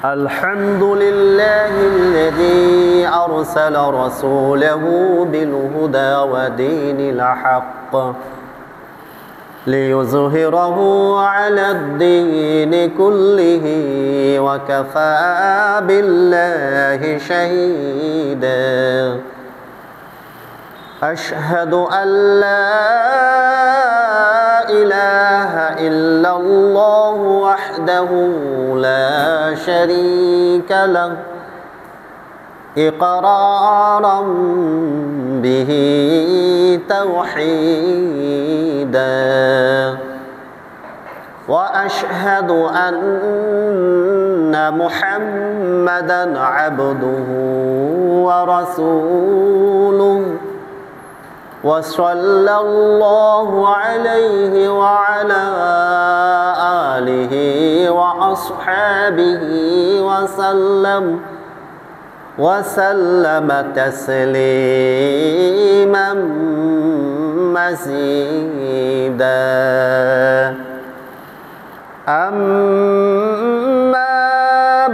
الحمد لله الذي أرسل رسوله بالهدى ودين الحق ليظهره على الدين كله وكفى بالله شهيدا أشهد أن لا إله إلا الله وحده لا شريك له إقرارا به توحيدا وأشهد أن محمدا عبده ورسوله وصلى الله عليه وعلى آله وأصحابه وسلم تسليما مزيدا أما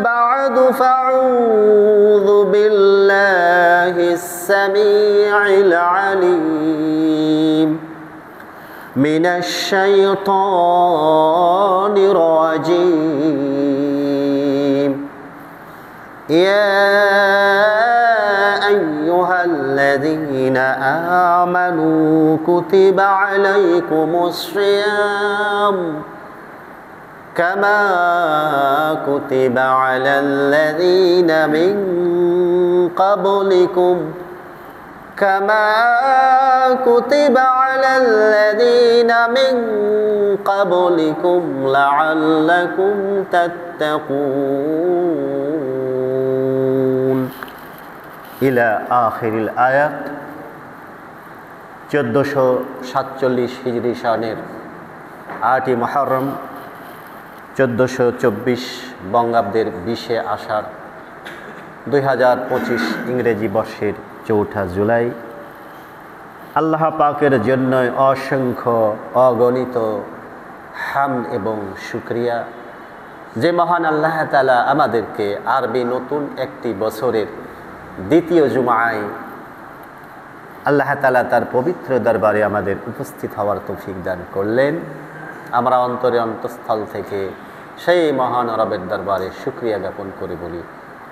بعد فأعوذ بالله السميع العليم من الشيطان الرجيم يا أيها الذين آمنوا كتب عليكم الصيام كما كتب على الذين من قبلكم لعلكم تتقون إلى آخر الآيات 1447 হিজরি সনের 8ই মুহররম 1424 বঙ্গাব্দের 20শে আষাঢ় 2025 ইংরেজি বর্ষের 4 জুলাই আল্লাহ পাকের জন্য অসংখ্য অগণিত হামদ এবং শুকরিয়া যে মহান আল্লাহ তাআলা আমাদেরকে আরবি নতুন একটি বছরের দ্বিতীয় জুমায় আল্লাহ তাআলা তার পবিত্র দরবারে আমাদের উপস্থিত হওয়ার তৌফিক দান করলেন। আমরা অন্তরে অন্তঃস্থল থেকে সেই মহান রবের দরবারে শুকরিয়া জ্ঞাপন করে বলি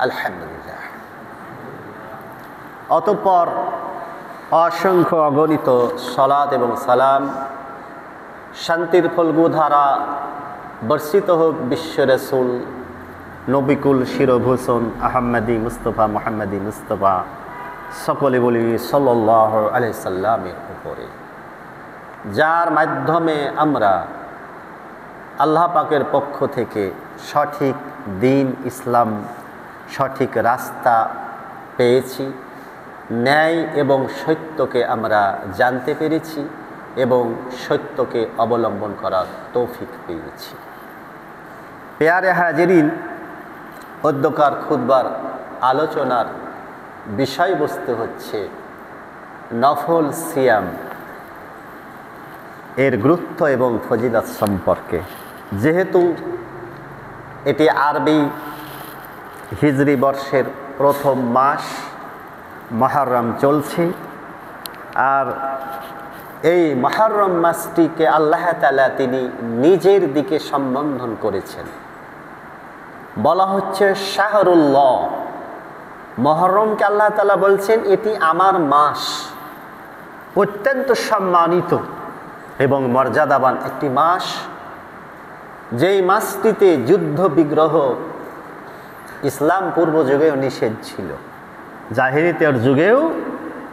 আলহামদুলিল্লাহ। অতঃপর অসংখ্য অগণিত সালাত এবং সালাম শান্তির ফলগুধারা বর্ষিত হোক বিশ্ব রাসূল নবিকুল শিরভূষণ আহমদি মুস্তফা মুহাম্মদি মুস্তফা সকলে বলি সাল্লাল্লাহু আলাইহি সাল্লামের উপরে, যার মাধ্যমে আমরা আল্লাহ পাকের পক্ষ থেকে সঠিক দ্বীন ইসলাম সঠিক রাস্তা পেয়েছি, ন্যায় এবং সত্যকে আমরা জানতে পেরেছি এবং সত্যকে অবলম্বন করার তৌফিক পেয়েছি। পেয়ারে হাজিরিন, অধ্যকার খুতবার আলোচনার বিষয়বস্তু হচ্ছে নফল সিয়াম এর গুরুত্ব এবং ফজিলত সম্পর্কে। যেহেতু এটি আরবি হিজরি বর্ষের প্রথম মাস মুহররম চলছে, আর এই মুহররম মাসটিকে আল্লাহ তাআলা তিনি নিজের দিকে সম্বোধন করেছেন। বলা হচ্ছে শাহরুল্লাহ, মুহররমকে আল্লাহ তাআলা বলছেন এটি আমার মাস, অত্যন্ত সম্মানিত এবং মর্যাদাবান একটি মাস, যেই মাসটিতে যুদ্ধ বিগ্রহ ইসলাম পূর্ব যুগেও নিষেধ ছিল, জাহেলিয়াতের যুগেও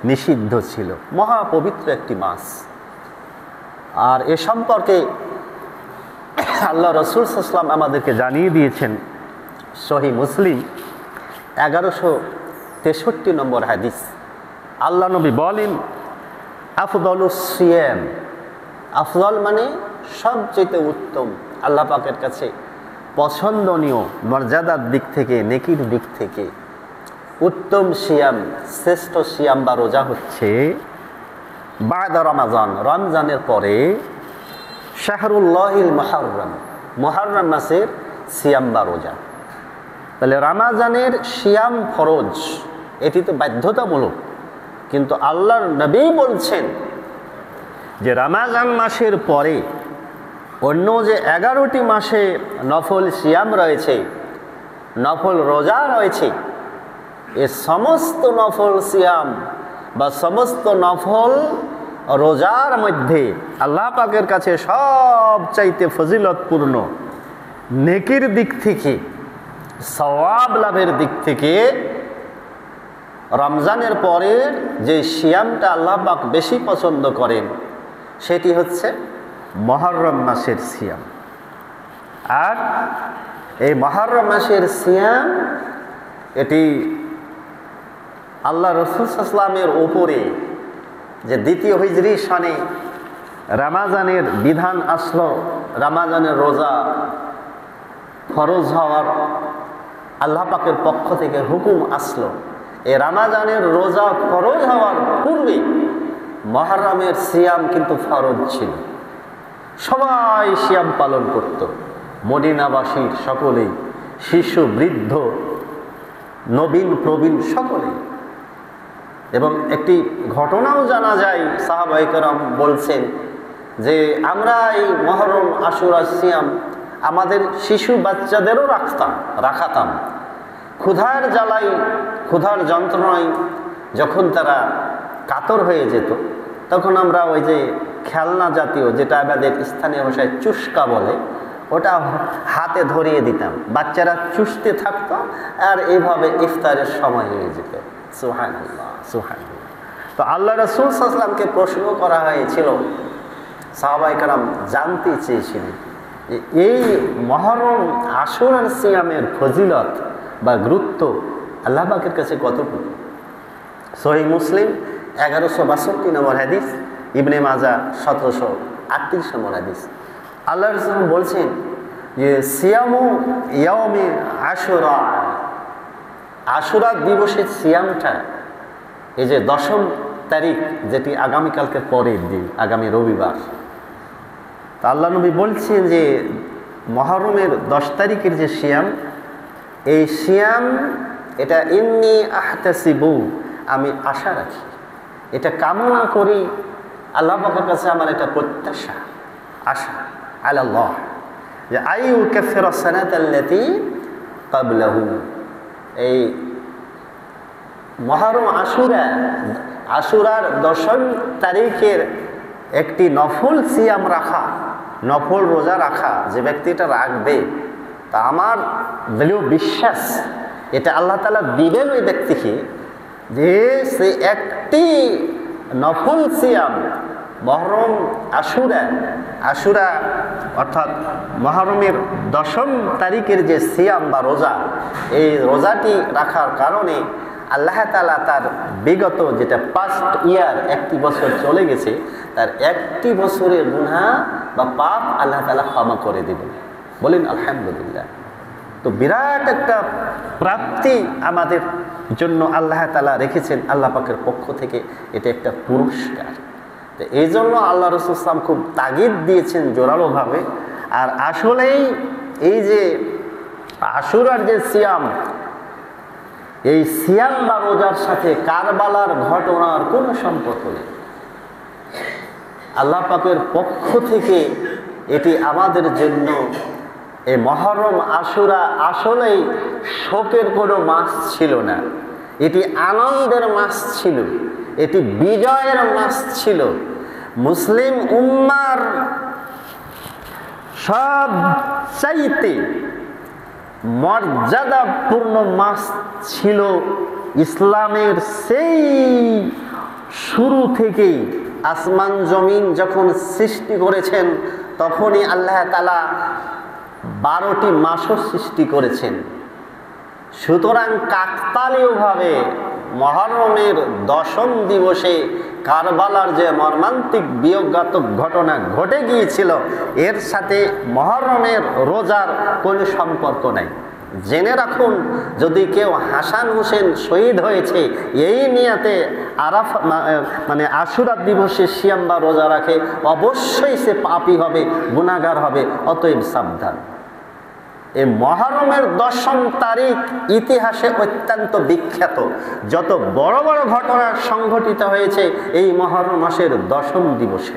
নিষিদ্ধ ছিল। মহাপবিত্র একটি মাস। আর এ সম্পর্কে আল্লাহ রাসূল সাল্লাল্লাহু আলাইহি ওয়াসাল্লাম আমাদেরকে জানিয়ে দিয়েছেন সহিহ মুসলিম 1163 নম্বর হাদিস। আল্লাহ নবী বলেন আফদালুস সিয়াম, আফদল মানে সবচেয়ে উত্তম, আল্লাহ পাকের কাছে পছন্দনীয়, মর্যাদার দিক থেকে, নেকির দিক থেকে উত্তম সিয়াম, শ্রেষ্ঠ সিয়াম বা রোজা হচ্ছে বাদা রমাজান, রমজানের পরে শাহরুল্লাহিল মুহররম, মুহররম মাসের সিয়াম বা রোজা। তাহলে রমজানের সিয়াম ফরজ, এটি তো বাধ্যতামূলক, কিন্তু আল্লাহর নবী বলছেন যে রমজান মাসের পরে অন্য যে 11টি মাসে নফল সিয়াম রয়েছে, নফল রোজা রয়েছে, এ সমস্ত নফল সিয়াম বা সমস্ত নফল রোজার মধ্যে আল্লাহ পাকের কাছে সবচাইতে ফজিলতপূর্ণ, নেকির দিক থেকে, সওয়াব লাভের দিক থেকে রমজানের পরের যে সিয়ামটা আল্লাহ পাক বেশি পছন্দ করেন সেটি হচ্ছে মুহররম মাসের সিয়াম। আর এই মুহররম মাসের সিয়াম এটি আল্লাহ রাসূল সাল্লাল্লাহু আলাইহি ওয়াসাল্লামের উপরে যে দ্বিতীয় হিজরি সনে রমজানের বিধান আসলো, রমজানের রোজা ফরজ হওয়ার আল্লাহ পাকের পক্ষ থেকে হুকুম আসলো। এই রমজানের রোজা ফরজ হওয়ার পূর্বে মুহররমের সিয়াম কিন্তু ফরজ ছিল, সবাই সিয়াম পালন করত, মদিনাবাসীর সকলেই, শিশু বৃদ্ধ নবীন প্রবীণ সকলেই। এবং একটি ঘটনাও জানা যায়, সাহাবায়ে কেরাম বলছেন যে আমরা এই মুহররম আশুরা সিয়াম আমাদের শিশু বাচ্চাদেরও রাখাতাম। ক্ষুধার জ্বালাই, ক্ষুধার যন্ত্রণায় যখন তারা কাতর হয়ে যেত, তখন আমরা ওই যে খেলনা জাতীয়, যেটা আমাদের স্থানীয় ভাষায় চুস্কা বলে, ওটা হাতে ধরিয়ে দিতাম, বাচ্চারা চুষতে থাকতো, আর এইভাবে ইফতারের সময় হয়ে যেত। সুবহানাল্লাহ, সুবহানাল্লাহ। তো আল্লাহ রাসূল সাল্লাল্লাহু আলাইহি ওয়াসাল্লামকে প্রশ্ন করা হয়েছিল, সাহাবায়ে কেরাম জানতে চেয়েছিলেন যে এই মুহররম আশুরার সিয়ামের ফজিলত বা গুরুত্ব আল্লাহ পাকের কাছে কতটুকু। সহিহ মুসলিম 1162 নম্বর হাদিস, ইবনে মাজাহ 1738 নম্বর হাদিস। আল্লাহ রাসূল বলছেন যে সিয়ামু ইয়াউমি আশুরা, আশুরা দিবসের সিয়ামটা, এই যে 10ম তারিখ, যেটি আগামীকালকে পরের দিন, আগামী রবিবার। তা আল্লাহ নবী বলছেন যে মুহররমের 10 তারিখের যে সিয়াম, এই সিয়াম এটা ইন্নী আহতাসিবু, আমি আশা রাখি, এটা কামনা করি, আল্লাহ পাকের কাছে আমার এটা প্রত্যাশা, আশা আল্লাহ, যে আইউ কাফিরা সানাতাল্লাতী ক্বাবলাহু, এই মুহররম আশুরার 10ম তারিখের একটি নফল সিয়াম রাখা, নফল রোজা রাখা, যে ব্যক্তিটা রাখবে, তা আমার দৃঢ় বিশ্বাস এটা আল্লাহ তাআলা দিবেন ওই ব্যক্তিকে, যে সে একটি নফল সিয়াম মুহররম আশুরা অর্থাৎ মুহররমের 10ম তারিখের যে সিয়াম বা রোজা, এই রোজাটি রাখার কারণে আল্লাহ তাআলা তার বিগত যেটা পাস্ট ইয়ার, একটি বছর চলে গেছে, তার একটি বছরের গুনাহ বা পাপ আল্লাহ তাআলা ক্ষমা করে দিবেন। বলেন আলহামদুলিল্লাহ। তো বিরাট একটা প্রাপ্তি আমাদের জন্য আল্লাহ তাআলা রেখেছেন আল্লাহ পাকের পক্ষ থেকে, এটা একটা পুরস্কার। তো এই জন্য আল্লাহ রাসূল সাল্লাল্লাহু আলাইহি ওয়াসাল্লাম খুব তাগিদ দিয়েছেন জোরালোভাবে। আর আসলেই এই যে আশুরার যে সিয়াম, এই সিয়াম বা রোজার সাথে কারবালার ঘটনার কোনো সম্পর্ক নেই। আল্লাহ পাকের পক্ষ থেকে এটি আমাদের জন্য, এই মুহররম আশুরা আসলেই শোকের কোনো মাস ছিল না, এটি আনন্দের মাস ছিল, এটি বিজয়ের মাস ছিল। মুসলিম উম্মার সবচাইতে মর্যাদাপূর্ণ মাস ছিল। ইসলামের সেই শুরু থেকেই, আসমান জমিন যখন সৃষ্টি করেছেন, তখনই আল্লাহ তাআলা 12টি মাসও সৃষ্টি করেছেন। সুতরাং কাকতালীয়ভাবে মুহররমের 10ম দিবসে কারবালার যে মর্মান্তিক বিয়োগাত্মক ঘটনা ঘটে গিয়েছিল, এর সাথে মুহররমের রোজার কোনো সম্পর্ক নাই। জেনে রাখুন, যদি কেউ হাসান হোসেন শহীদ হয়েছে এই নিয়াতে আশুরা দিবসে সিয়াম বা রোজা রাখে, অবশ্যই সে পাপী হবে, গুনাহগার হবে। অতএব সাবধান। এই মহরমের 10ম তারিখ ইতিহাসে অত্যন্ত বিখ্যাত। যত বড় বড় ঘটনা সংঘটিত হয়েছে এই মহরম মাসের 10ম দিবসে।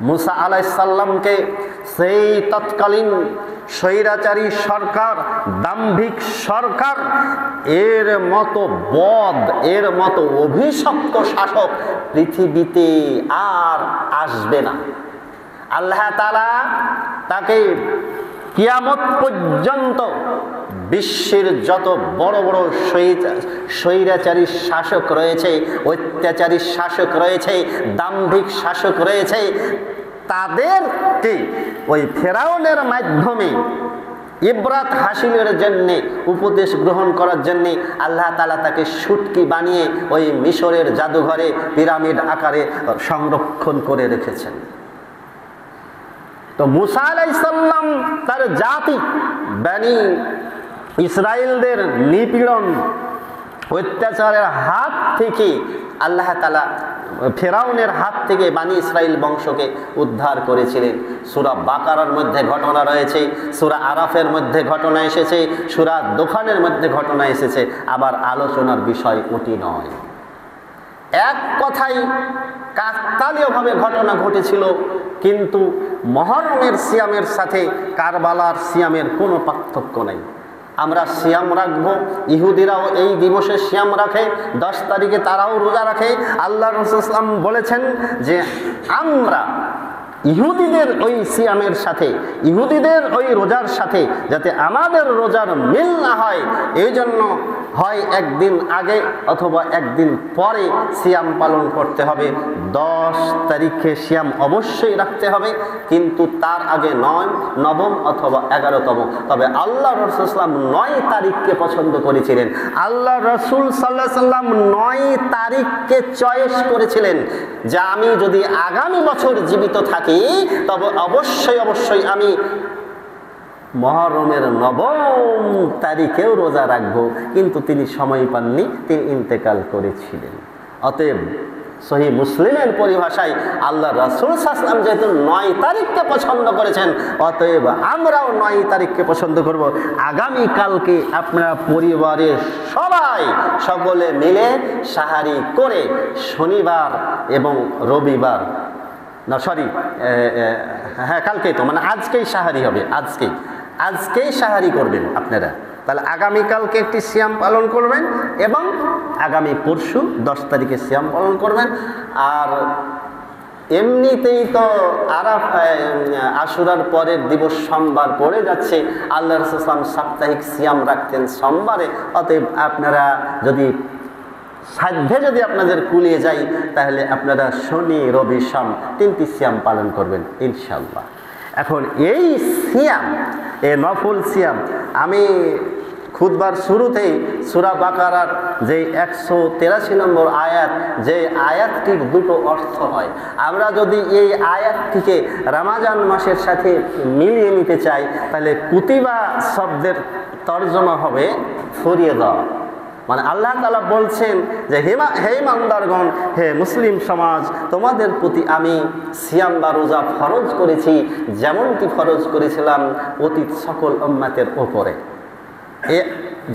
মুসা আলাইহিস সালামকে সেই তৎকালীন স্বৈরাচারী সরকার, দাম্ভিক সরকার, এর মতো বদ, এর মতো অভিশপ্ত শাসক পৃথিবীতে আর আসবে না। আল্লাহ তাআলা তাকে কিয়ামত পর্যন্ত বিশ্বের যত বড় বড় স্বৈরাচারী শাসক রয়েছে, অত্যাচারী শাসক রয়েছে, দাম্ভিক শাসক রয়েছে, তাদেরকে ওই ফেরাউনের মাধ্যমে ইবরাত হাসিলের জন্যে, উপদেশ গ্রহণ করার জন্যে আল্লাহ তাআলা তাকে শুটকি বানিয়ে ওই মিশরের জাদুঘরে পিরামিড আকারে সংরক্ষণ করে রেখেছেন। তো মুসা আলাইহিস সালাম তার জাতি বনি ইসরায়েলদের নিপীড়ন, অত্যাচারের হাত থেকে আল্লাহ তাআলা ফেরাউনের হাত থেকে বনি ইসরায়েল বংশকে উদ্ধার করেছিলেন। সূরা বাকারার মধ্যে ঘটনা রয়েছে, সূরা আরাফের মধ্যে ঘটনা এসেছে, সূরা দোখানের মধ্যে ঘটনা এসেছে। আবার আলোচনার বিষয় ওটি নয়। এক কথাই কাকতালীয়ভাবে ঘটনা ঘটেছিল, কিন্তু মহরমের সিয়ামের সাথে কারবালার সিয়ামের কোনো পার্থক্য নেই। আমরা সিয়াম রাখবো, ইহুদিরাও এই দিবসে সিয়াম রাখে, 10 তারিখে তারাও রোজা রাখে। আল্লাহ রাসূল সাল্লাল্লাহু আলাইহি ওয়াসাল্লাম বলেছেন যে আমরা ইহুদিদের ওই সিয়ামের সাথে, ইহুদিদের ওই রোজার সাথে যাতে আমাদের রোজার মিল না হয়, এই জন্য হয় একদিন আগে অথবা একদিন পরে সিয়াম পালন করতে হবে। 10 তারিখে সিয়াম অবশ্যই রাখতে হবে, কিন্তু তার আগে 9, 9ম অথবা 11তম। তবে আল্লাহ রাসূল সাল্লাল্লাহু আলাইহি ওয়াসাল্লাম 9 তারিখকে পছন্দ করেছিলেন। আল্লাহ রাসূল সাল্লাল্লাহু আলাইহি ওয়াসাল্লাম 9 তারিখকে চয়েস করেছিলেন যে আমি যদি আগামী বছর জীবিত থাকি তবে অবশ্যই আমি মহরমের 9ম তারিখেও রোজা রাখবো, কিন্তু তিনি সময় পাননি, তিনি ইন্তেকাল করেছিলেন। অতএব সহিহ মুসলিমের পরিভাষায় আল্লাহ রাসূল সাল্লাল্লাহু আলাইহি ওয়াসাল্লাম যেহেতু 9 তারিখকে পছন্দ করেছেন, অতএব আমরাও 9 তারিখকে পছন্দ করব। আগামীকালকে আপনারা পরিবারের সবাই সকলে মিলে সাহারি করে শনিবার এবং রবিবার, না সরি, হ্যাঁ কালকেই তো, মানে আজকেই সাহারি হবে, আজকেই সাহারি করবেন আপনারা। তাহলে আগামীকালকে একটি সিয়াম পালন করবেন এবং আগামী পরশু 10 তারিখে সিয়াম পালন করবেন। আর এমনিতেই তো আশুরার পরের দিবস সোমবার পড়ে যাচ্ছে, আল্লাহ রাসূল সাল্লাল্লাহু আলাইহি ওয়াসাল্লাম সাপ্তাহিক সিয়াম রাখতেন সোমবারে। অতএব আপনারা যদি সাধ্যে যদি আপনাদের কুলিয়ে যায়, তাহলে আপনারা শনি রবি সোম 3টি সিয়াম পালন করবেন ইনশাআল্লাহ। এখন এই সিয়াম, এই নফল সিয়াম, আমি খুতবার শুরুতেই সূরা বাকারার যে 183 নম্বর আয়াত, যে আয়াতটির দুটো অর্থ হয়, আমরা যদি এই আয়াতটিকে রমজান মাসের সাথে মিলিয়ে নিতে চাই, তাহলে কুতিবা শব্দের তর্জমা হবে ফরিয়ে দেওয়া। মানে আল্লাহ তাআলা বলছেন যে হে ইমানদারগণ, হে মুসলিম সমাজ, তোমাদের প্রতি আমি সিয়াম বা রোজা ফরজ করেছি, যেমনটি ফরজ করেছিলাম অতীত সকল উম্মতের ওপরে।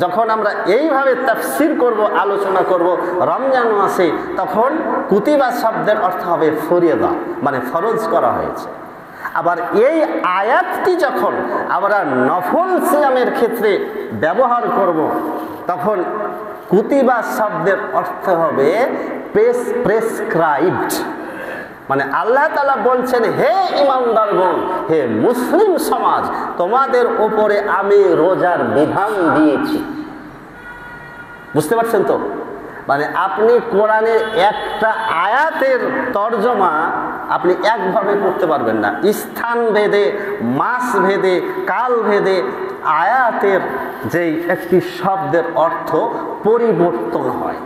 যখন আমরা এইভাবে তাফসীর করব, আলোচনা করব রমজান মাসে, তখন কুতিবা শব্দের অর্থ হবে ফরিয়েদা, মানে ফরজ করা হয়েছে। আবার এই আয়াতটি যখন আমরা নফল সিয়ামের ক্ষেত্রে ব্যবহার করব, তখন কুতিবা শব্দের অর্থ হবে প্রেসক্রাইবড। মানে আল্লাহ তাআলা বলছেন, হে ইমানদারগণ, হে মুসলিম সমাজ, তোমাদের ওপরে আমি রোজার বিধান দিয়েছি। বুঝতে পারছেন তো? মানে আপনি কোরআনের একটা আয়াতের তর্জমা আপনি একভাবে করতে পারবেন না। স্থান ভেদে, মাস ভেদে, কাল ভেদে আয়াতের যেই একটি শব্দের অর্থ পরিবর্তন হয়।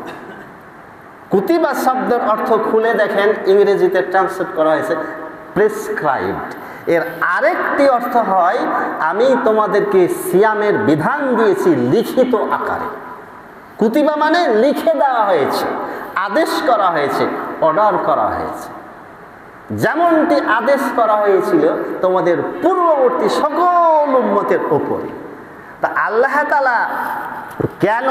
কুতিবা শব্দের অর্থ খুলে দেখেন, ইংরেজিতে ট্রান্সলেট করা হয়েছে প্রেসক্রাইবড। এর আরেকটি অর্থ হয়, আমি তোমাদেরকে সিয়ামের বিধান দিয়েছি লিখিত আকারে। কুতিবা মানে লিখে দেওয়া হয়েছে, আদেশ করা হয়েছে, অর্ডার করা হয়েছে। যেমনটি আদেশ করা হয়েছিল তোমাদের পূর্ববর্তী সকল উম্মতের ওপরে। তা আল্লাহ তাআলা কেন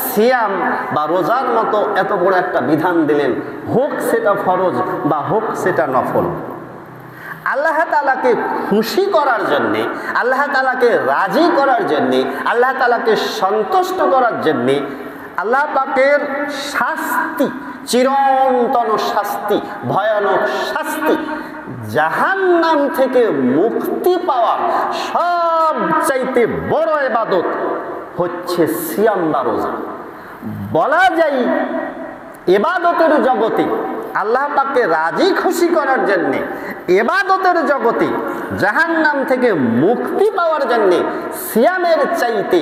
সিয়াম বা রোজার মতো এত বড় একটা বিধান দিলেন, হোক সেটা ফরজ বা হোক সেটা নফল? আল্লাহ তাআলাকে খুশি করার জন্যে, আল্লাহ তাআলাকে রাজি করার জন্যে, আল্লাহ তাআলাকে সন্তুষ্ট করার জন্যে আল্লাহ পাকের শাস্তি, চিরন্তন শাস্তি, ভয়ানক শাস্তি, জাহান্নাম থেকে মুক্তি পাওয়া সবচাইতে বড় ইবাদত হচ্ছে সিয়াম বা রোজা। বলা যায় ইবাদতের জগতে আল্লাহ পাককে রাজি খুশি করার জন্যে, ইবাদতের জগতে জাহান্নাম থেকে মুক্তি পাওয়ার জন্যে সিয়ামের চাইতে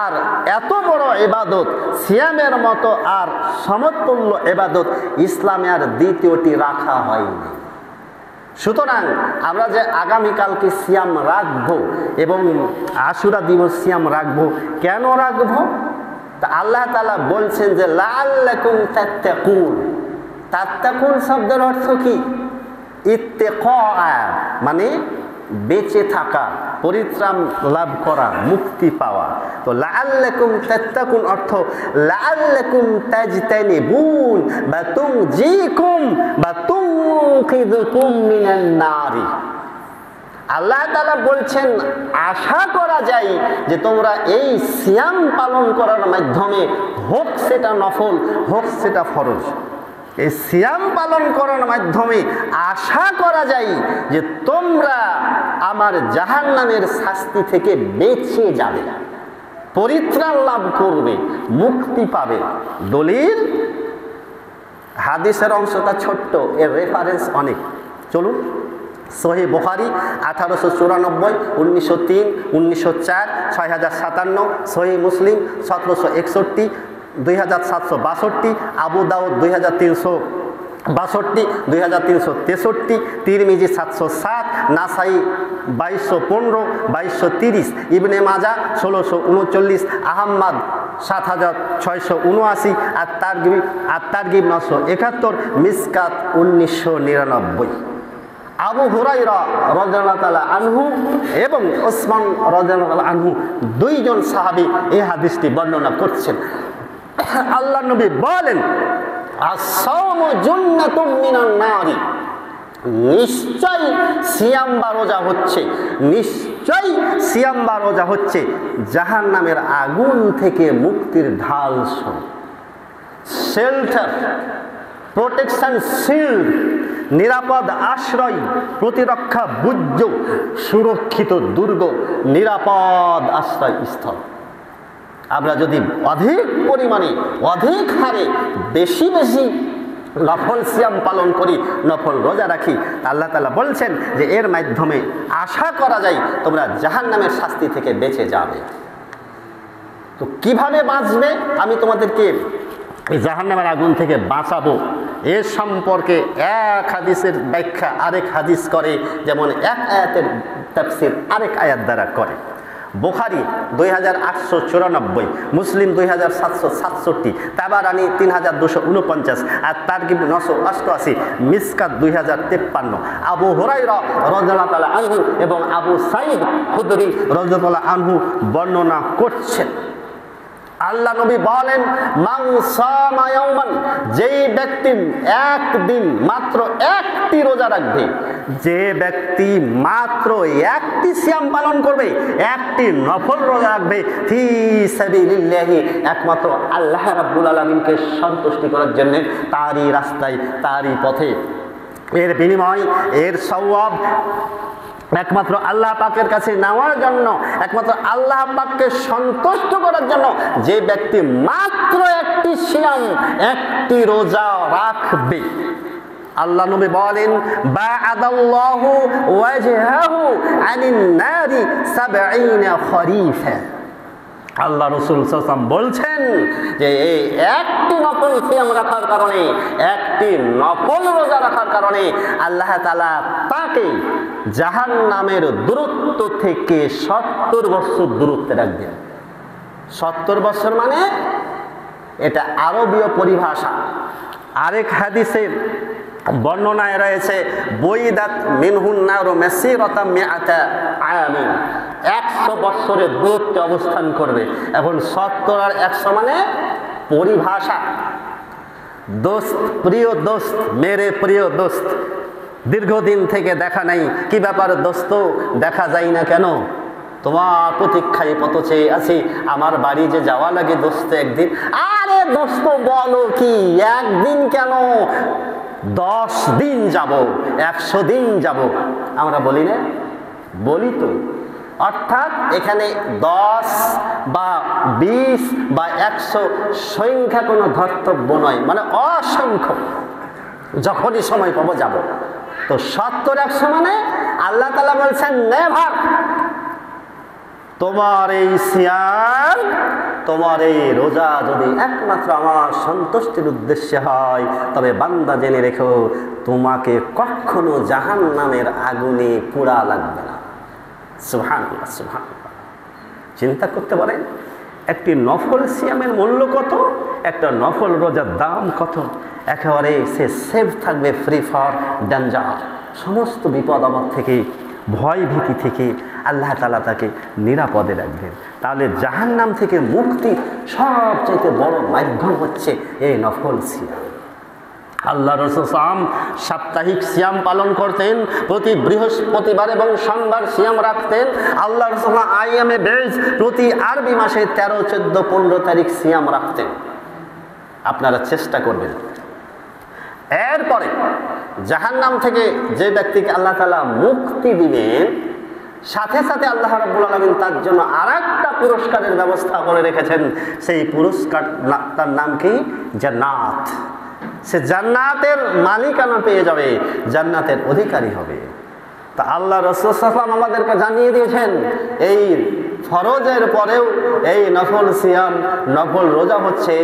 আর এত বড় ইবাদত, সিয়ামের মতো আর সমতুল্য ইবাদত ইসলামে আর দ্বিতীয়টি রাখা হয়নি। সুতরাং আমরা যে আগামীকালকে সিয়াম রাখবো এবং আশুরা দিবস সিয়াম রাখবো, কেন রাখবো? তা আল্লাহ তাআলা বলছেন যে লাআল্লাকুম তাত্তাকুন। তাত্তাকুন শব্দের অর্থ কি? ইত্তিকা, মানে বেঁচে থাকা, পরিত্রাণ লাভ করা, মুক্তি পাওয়া। তো লাআল্লাকুম তাত্তাকুন অর্থ লাআল্লাকুম তাজতানিবুন বা তুনজিকুম বা তুনকিযুকুম মিনান নারি। আল্লাহ তাআলা বলছেন আশা করা যায় যে তোমরা এই সিয়াম পালন করার মাধ্যমে, হোক সেটা নফল হোক সেটা ফরজ, এই সিয়াম পালন করার মাধ্যমে আশা করা যায় যে তোমরা আমার জাহান্নামের শাস্তি থেকে বেঁচে যাবে, পরিত্রাণ লাভ করবে, মুক্তি পাবে। দলিল হাদিসের অংশটা ছোট্ট, এর রেফারেন্স অনেক। চলুন, সহিহ বুখারী 1894, 1903, 1904, 6057, সহিহ মুসলিম 1761, 2762, আবু দাউদ 2362, 2363, তিরমিজি 707, নাসাই 2215, 2230, ইবনে মাজাহ 1639, আহমদ 7679, আর তারগিব 971, মিসকাত 1999। আবু হুরায়রা রাদিয়াল্লাহু তাআলা আনহু এবং ওসমান রাদিয়াল্লাহু তাআলা আনহু, দুইজন সাহাবী এই হাদিসটি বর্ণনা করছেন। আল্লাহ নবী বলেন আস-সাওমু জুন্নাতুম মিনান নারি, নিশ্চয় সিয়াম বা রোজা হচ্ছে, নিশ্চয় সিয়াম বা রোজা হচ্ছে জাহান্নামের আগুন থেকে মুক্তির ঢাল স্বরূপ। শেল্টার, প্রোটেকশন শিল্ড, নিরাপদ আশ্রয়, প্রতিরক্ষা বুর্জ, সুরক্ষিত দুর্গ, নিরাপদ আশ্রয় স্থল। আমরা যদি অধিক পরিমাণে, অধিক হারে, বেশি বেশি নফল সিয়াম পালন করি, নফল রোজা রাখি, আল্লাহ তাআলা বলছেন যে এর মাধ্যমে আশা করা যায় তোমরা জাহান্নামের শাস্তি থেকে বেঁচে যাবে। তো কিভাবে বাঁচবে? আমি তোমাদেরকে এই জাহান্নামের আগুন থেকে বাঁচাবো এ সম্পর্কে এক হাদিসের ব্যাখ্যা আরেক হাদিস করে, যেমন এক আয়াতের তাফসীর আরেক আয়াত দ্বারা করে। বুখারী 2894, মুসলিম 2767, তাবারানী 3249, আর তারগিব 988, মিসকাত 2053। আবু হুরায়রা রাদিয়াল্লাহু তাআলা আনহু এবং আবু সাঈদ খুদরি রাদিয়াল্লাহু তাআলা আনহু বর্ণনা করছেন। আল্লাহ নবী বলেন মান সামা ইয়াওমান, যেই ব্যক্তি একদিন মাত্র একটি রোজা রাখবে, যে ব্যক্তি মাত্র একটি সিয়াম পালন করবে, একটি নফল রোজা রাখবে, ফি সাবিলিল্লাহি, একমাত্র আল্লাহ রাব্বুল আলামিনকে সন্তুষ্টি করার জন্য, তারই রাস্তায়, তারই পথে, এর বিনিময়, এর সওয়াব একমাত্র আল্লাহ পাকের কাছে নেওয়ার জন্য, একমাত্র আল্লাহ পাককে সন্তুষ্ট করার জন্য যে ব্যক্তি মাত্র একটি সিয়াম, একটি রোজা রাখবে, আল্লাহ নবী বলেন বা'আদাল্লাহু ওয়াজহাহু আনিন নারি 70 খরিফা। আল্লাহ রাসূল সাল্লাল্লাহু আলাইহি ওয়াসাল্লাম বলছেন যে এই একটি নফল সিয়াম রাখার কারণে, একটি নফল রোজা রাখার কারণে আল্লাহ তাআলা তাকে জাহান্নামের দূরত্ব থেকে 70 বছর দূরত্বে রাখবেন। 70 বছর মানে এটা আরবীয় পরিভাষা। আরেক হাদিসে বর্ণনায় রয়েছে বইদাত মিনহুন নারু মাসিরাতা মিআতা আমিন, 100 বছরের দূরত্বে অবস্থান করবে। এখন 70 আর 100 মানে পরিভাষা। দোস্ত, প্রিয় দোস্ত, মেরে প্রিয় দোস্ত, দীর্ঘদিন থেকে দেখা নাই, কি ব্যাপার দোস্ত, দেখা যায় না কেন? তোমার প্রতীক্ষায় পথ চেয়ে আছি, আমার বাড়ি যে যাওয়া লাগে দোস্ত একদিন। আরে দোস্ত বলো কি, একদিন কেন, 10 দিন যাব, 100 দিন যাব, আমরা বলি না? বলি তো। অর্থাৎ এখানে 10 বা 20 বা 100 সংখ্যা কোনো ধর্তব্য নয়, মানে অসংখ্য, যখনই সময় পাবো যাব। তো 70-100 মানে আল্লাহ তাআলা বলছেন নেভার। তোমার এই সিয়াম, তোমার এই রোজা যদি একমাত্র আমার সন্তুষ্টির উদ্দেশ্যে হয়, তবে বান্দা জেনে রেখো, তোমাকে কখনো জাহান্নামের আগুনে পোড়া লাগবে না। সুবহানাল্লাহ, সুবহানাল্লাহ। চিন্তা করতে পারেন একটি নফল সিয়ামের মূল্য কত, একটা নফল রোজার দাম কত। একেবারে সে সেফ থাকবে, ফ্রি ফর ডেঞ্জার, সমস্ত বিপদ আপদ থেকে, ভয় ভীতি থেকে আল্লাহ তাআলা তাকে নিরাপদে রাখবেন। তাহলে জাহান্নাম থেকে মুক্তির সবচেয়ে বড় মাধ্যম হচ্ছে এই নফল সিয়াম। আল্লাহ রাসূল সাপ্তাহিক সিয়াম পালন করতেন, প্রতি বৃহস্পতিবার এবং সোমবার সিয়াম রাখতেন। আল্লাহ রাসূল আইয়ামে বেজ, প্রতি আরবি মাসে 13, 14, 15 তারিখ সিয়াম রাখতেন। আপনারা চেষ্টা করবেন। এরপরে জাহান্নাম থেকে যে ব্যক্তিকে আল্লাহ তাআলা মুক্তি দিবেন, সাথে সাথে আল্লাহ রাব্বুল আলামিন তার জন্য আরেকটা পুরস্কারের ব্যবস্থা করে রেখেছেন। সেই পুরস্কারটার নাম কি? জান্নাত। সে জান্নাতের মালিকানা পেয়ে যাবে, জান্নাতের অধিকারী হবে। তা আল্লাহ রাসূল সাল্লাল্লাহু আলাইহি ওয়াসাল্লাম আমাদেরকে জানিয়ে দিয়েছেন, এই ফরজের পরেও এই নফল সিয়াম, নফল রোজা হচ্ছে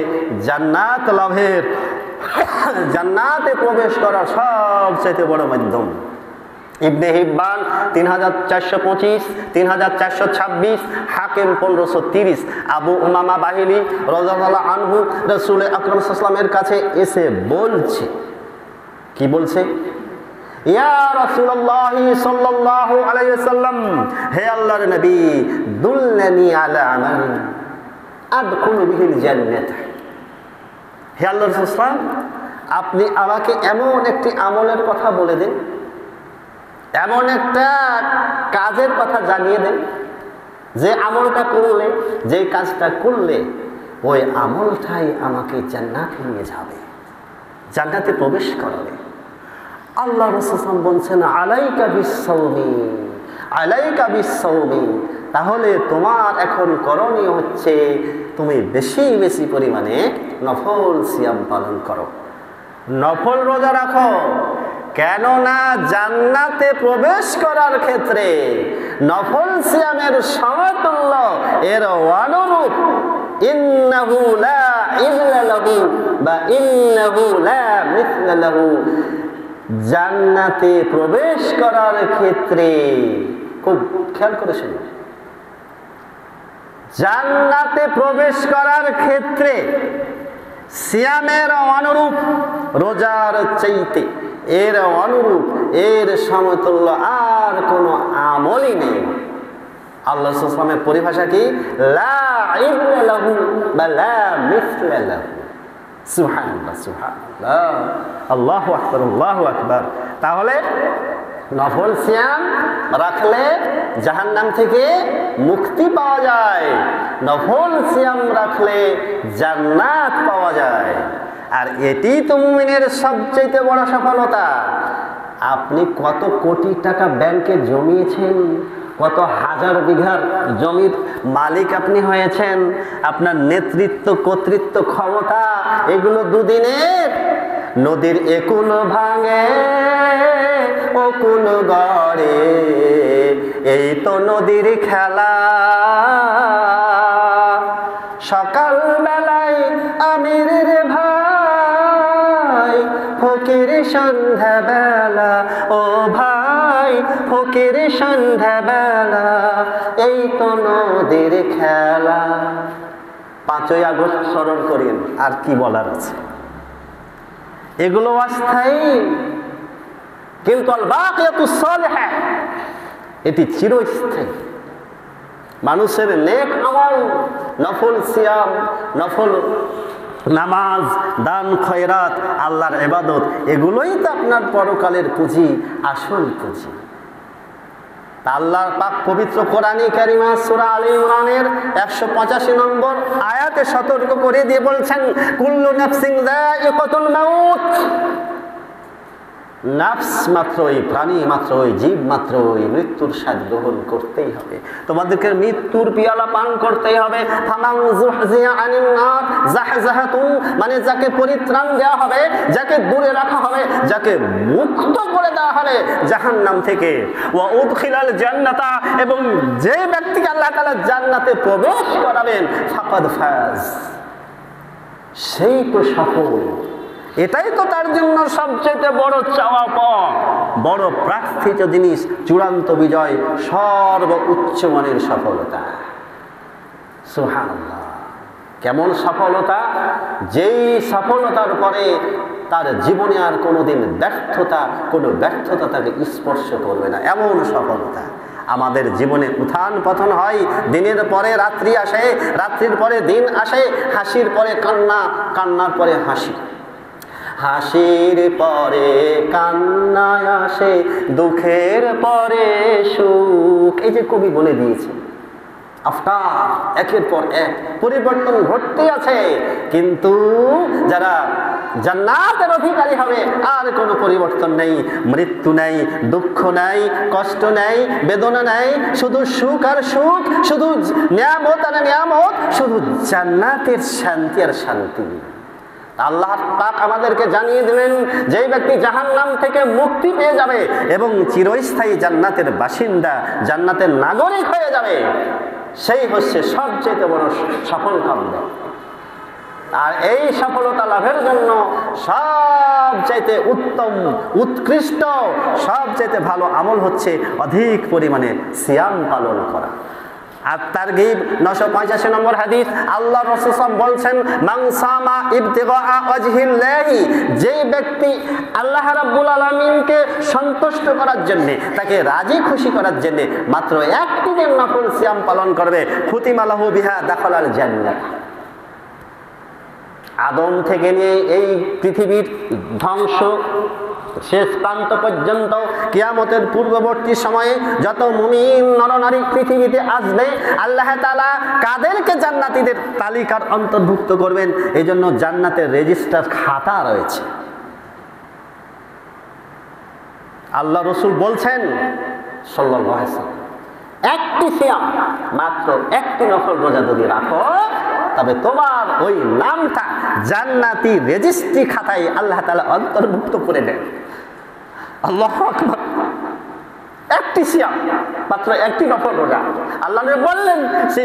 জান্নাত লাভের, জান্নাতে প্রবেশ করার সবচেয়ে বড় মাধ্যম। ইবনে হিব্বান 3425, 3426, হাকিম 1530। আবু উমামা বাহিলি রাদিয়াল্লাহু আনহু রাসূল আকরাম সাল্লাল্লাহু আলাইহি ওয়াসাল্লামের কাছে এসে বলছে, কি বলছে? ইয়া রাসূলুল্লাহ সাল্লাল্লাহু আলাইহি ওয়াসাল্লাম, হে আল্লাহর নবী, দুল্লানি আলা আমাল আদখুলু বিহিল জান্নাত। হে আল্লাহর রাসূল, আপনি আমাকে এমন একটি আমলের কথা বলে দেন, এমন একটা কাজের কথা জানিয়ে দেন, যে আমলটা করলে, যে কাজটা করলে ওই আমলটাই আমাকে জান্নাতে নিয়ে যাবে, জান্নাতে প্রবেশ করাবে। আল্লাহ রাসূল বলছেন, আলাইকা বিসসাওমি, আলাইকা বিসসাওমি। তাহলে তোমার এখন করণীয় হচ্ছে তুমি বেশি বেশি পরিমাণে নফল সিয়াম পালন করো, নফল রোজা রাখো। কেননা জান্নাতে প্রবেশ করার ক্ষেত্রে নফল সিয়ামের সমতুল্য, এর অনুরূপ, ইন্নাহু লা ইল্লা লাহু বা ইন্নাহু লা মিথলা লাহু, জান্নাতে প্রবেশ করার ক্ষেত্রে, খুব খেয়াল করে শুনুন, জান্নাতে প্রবেশ করার ক্ষেত্রে সিয়ামের অনুরূপ, রোজার চাইতে এর অনুরূপ, এর সমতুল্য আর কোনো আমলই নেই। আল্লাহ রাসূল সাল্লাল্লাহু আলাইহি ওয়াসাল্লামের পরিভাষা কি? লা ইল্লা লাহু বা লা মিথলা লাহু। সুবহানাল্লাহ, সুবহানাল্লাহ, আল্লাহু আকবার, আল্লাহু আকবার। তাহলে নফল সিয়াম রাখলে জাহান্নাম থেকে মুক্তি পাওয়া যায়, নফল সিয়াম রাখলে জান্নাত পাওয়া যায়। আর এটি তো মুমিনের সবচেয়ে বড় সফলতা। আপনি কত কোটি টাকা ব্যাংকে জমিয়েছেন, কত হাজার বিঘার জমির মালিক আপনি হয়েছেন, আপনার নেতৃত্ব, কর্তৃত্ব, ক্ষমতা, এগুলো দুদিনের। নদীর একুল ভাঙে অকুল গড়ে, এই তো নদীর খেলা। সকাল বেলায় আমির রে ভাই, ফকির সন্ধ্যা বেলা, ও ভাই ফকির সন্ধ্যা বেলা, এই তো নদীর খেলা। 5ই আগস্ট স্মরণ করেন, আর কি বলার আছে? এগুলো অস্থায়ী। কিন্তু আল বাকিয়াতুস সালিহা এটি চিরস্থায়ী। মানুষের নেক আমল, নফল সিয়াম, নফল নামাজ, দান খয়রাত, আল্লাহর ইবাদত, এগুলোই তো আপনার পরকালের পুঁজি, আসল পুঁজি। আল্লাহ পাক পবিত্র কোরআনে কারিমা সূরা আলে ইমরানের 185 নম্বর আয়াতে সতর্ক করে দিয়ে বলছেন, কুল্লু নাফসিন যায়িকাতুল মাউত। নাফস মাত্রই, প্রাণী মাত্রই, জীব মাত্রই মৃত্যুর স্বাদ গ্রহণ করতেই হবে। তোমাদেরকে মৃত্যুর পিয়ালা পান করতেই হবে। ফামান যুহজিয়া আনিন নার যাহজাহাতুন, মানে যাকে পরিত্রাণ দেওয়া হবে, যাকে দূরে রাখা হবে, যাকে মুক্ত করে দেওয়া হবে জাহান্নাম থেকে, ওয়া উদখিলাল জান্নাতা, এবং যে ব্যক্তিকে আল্লাহ তাআলা জান্নাতে প্রবেশ করাবেন, ফাকাদ ফাজ, সেই তো সফল। এটাই তো তার জন্য সবচেয়ে বড় চাওয়া পাওয়া, বড় প্রার্থিত জিনিস, চূড়ান্ত বিজয়, সর্বোচ্চ মানের সফলতা। সুবহানাল্লাহ, কেমন সফলতা! যেই সফলতার পরে তার জীবনে আর কোনোদিন কোনো ব্যর্থতা তাকে স্পর্শ করবে না, এমন সফলতা। আমাদের জীবনে উত্থান পতন হয়, দিনের পরে রাত্রি আসে, রাত্রির পরে দিন আসে, হাসির পরে কান্না, কান্নার পরে হাসি, হাসির পরে কান্না আসে, দুঃখের পরে সুখ। এই যে কবি বলে দিয়েছে, আফটার, একের পর এক পরিবর্তন ঘটতে আছে, কিন্তু যারা জান্নাতের অধিকারী হবে আর কোনো পরিবর্তন নেই, মৃত্যু নেই, দুঃখ নেই, কষ্ট নেই, বেদনা নেই, শুধু সুখ আর সুখ, শুধু নিয়ামত আর নিয়ামত, শুধু জান্নাতের শান্তি আর শান্তি। আল্লাহ পাক আমাদেরকে জানিয়ে দিলেন, যেই ব্যক্তি জাহান্নাম থেকে মুক্তি পেয়ে যাবে এবং চিরস্থায়ী জান্নাতের বাসিন্দা, জান্নাতের নাগরিক হয়ে যাবে, সেই হচ্ছে সবচেয়ে বড় সফল কাম। আর এই সফলতা লাভের জন্য সবচাইতে উত্তম, উৎকৃষ্ট, সবচাইতে ভালো আমল হচ্ছে অধিক পরিমাণে সিয়াম পালন করা। আর তারগীব 985 নম্বর হাদিস, আল্লাহ রাসূল বলছেন, মান সামা ইবতিগা ওয়াজহিল্লাহি, যে ব্যক্তি আল্লাহ রাব্বুল আলামিনকে সন্তুষ্ট করার জন্য, তাকে রাজি খুশি করার জন্য মাত্র একটি দিন নফল সিয়াম পালন করবে, খুতিমা লাহু বিহা দাখালাল জান্নাহ। আদম থেকে নিয়ে এই পৃথিবীর ধ্বংস শেষ প্রান্ত পর্যন্ত, কিয়ামতের পূর্ববর্তী সময়ে যত মুমিন নরনারী পৃথিবীতে আসবে, আল্লাহ তাআলা কাদেরকে জান্নাতীদের তালিকার অন্তর্ভুক্ত করবেন, এই জন্য জান্নাতের রেজিস্টার খাতা রয়েছে। আল্লাহ রাসূল বলছেন সাল্লাল্লাহু আলাইহি ওয়াসাল্লাম, একটি সিয়াম, মাত্র একটি নফল রোজা যদি রাখো, তবে তোমার ওই নামটা জান্নাতি রেজিস্ট্রি খাতায় আল্লাহ তাআলা অন্তর্ভুক্ত করে দেন। আল্লাহু আকবার! একটি সিয়াম, মাত্র একটি নফল রোজা, আল্লাহ বললেন সে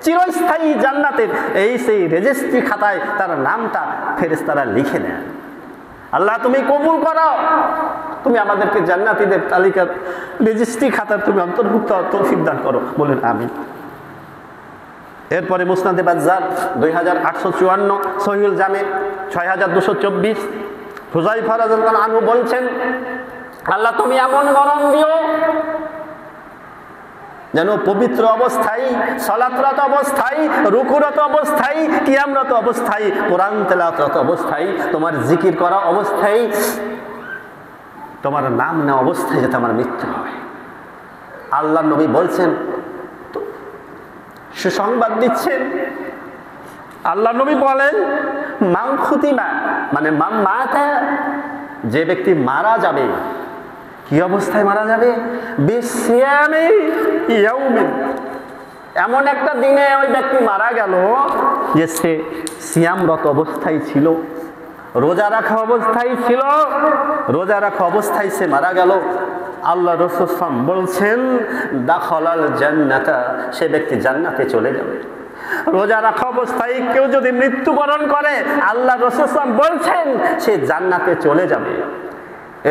চিরস্থায়ী জান্নাতের এই সেই রেজিস্ট্রি খাতায় তার নামটা ফেরেশতারা লিখে নেন। আল্লাহ তুমি কবুল করো, তুমি আমাদেরকে জান্নাতীদের তালিকার রেজিস্ট্রি খাতার তুমি অন্তর্ভুক্ত তৌফিক দান করো, বলেন আমিন। এরপরে মুসনাদে বাজ্জার 2854, সহিহুল জামে 6224, হুযায়ফা রাদিয়াল্লাহু আনহু বলছেন, আল্লাহ তুমি এমন গরম দিও যেন পবিত্র অবস্থায়, সালাতরত অবস্থায়, রুকুরত অবস্থায়, কিয়ামরত অবস্থায়, কোরআন তেলাওয়াতরত অবস্থায়, তোমার জিকির করা অবস্থায়, তোমার নাম নেওয়া অবস্থায় যাতে আমার মৃত্যু হয়। আল্লাহ নবী বলছেন, সুসংবাদ দিচ্ছেন, আল্লাহ নবী বলেন, মান খুতিমা, মানে মান মাতা, যে ব্যক্তি মারা যাবে, কি অবস্থায় মারা যাবে? বিসিয়ামি ইয়াউমিন, এমন একটা দিনে ওই ব্যক্তি মারা গেল যে সে সিয়ামরত অবস্থায় ছিল, রোজা রাখা অবস্থায় ছিল, রোজা রাখা অবস্থায় সে মারা গেল। আল্লাহ রাসূল বলছেন, দাখালাল জান্নাতা, সে ব্যক্তি জান্নাতে চলে যাবে। রোজা রাখা অবস্থায় কেউ যদি মৃত্যুবরণ করে, আল্লাহ রাসূল বলছেন সে জান্নাতে চলে যাবে।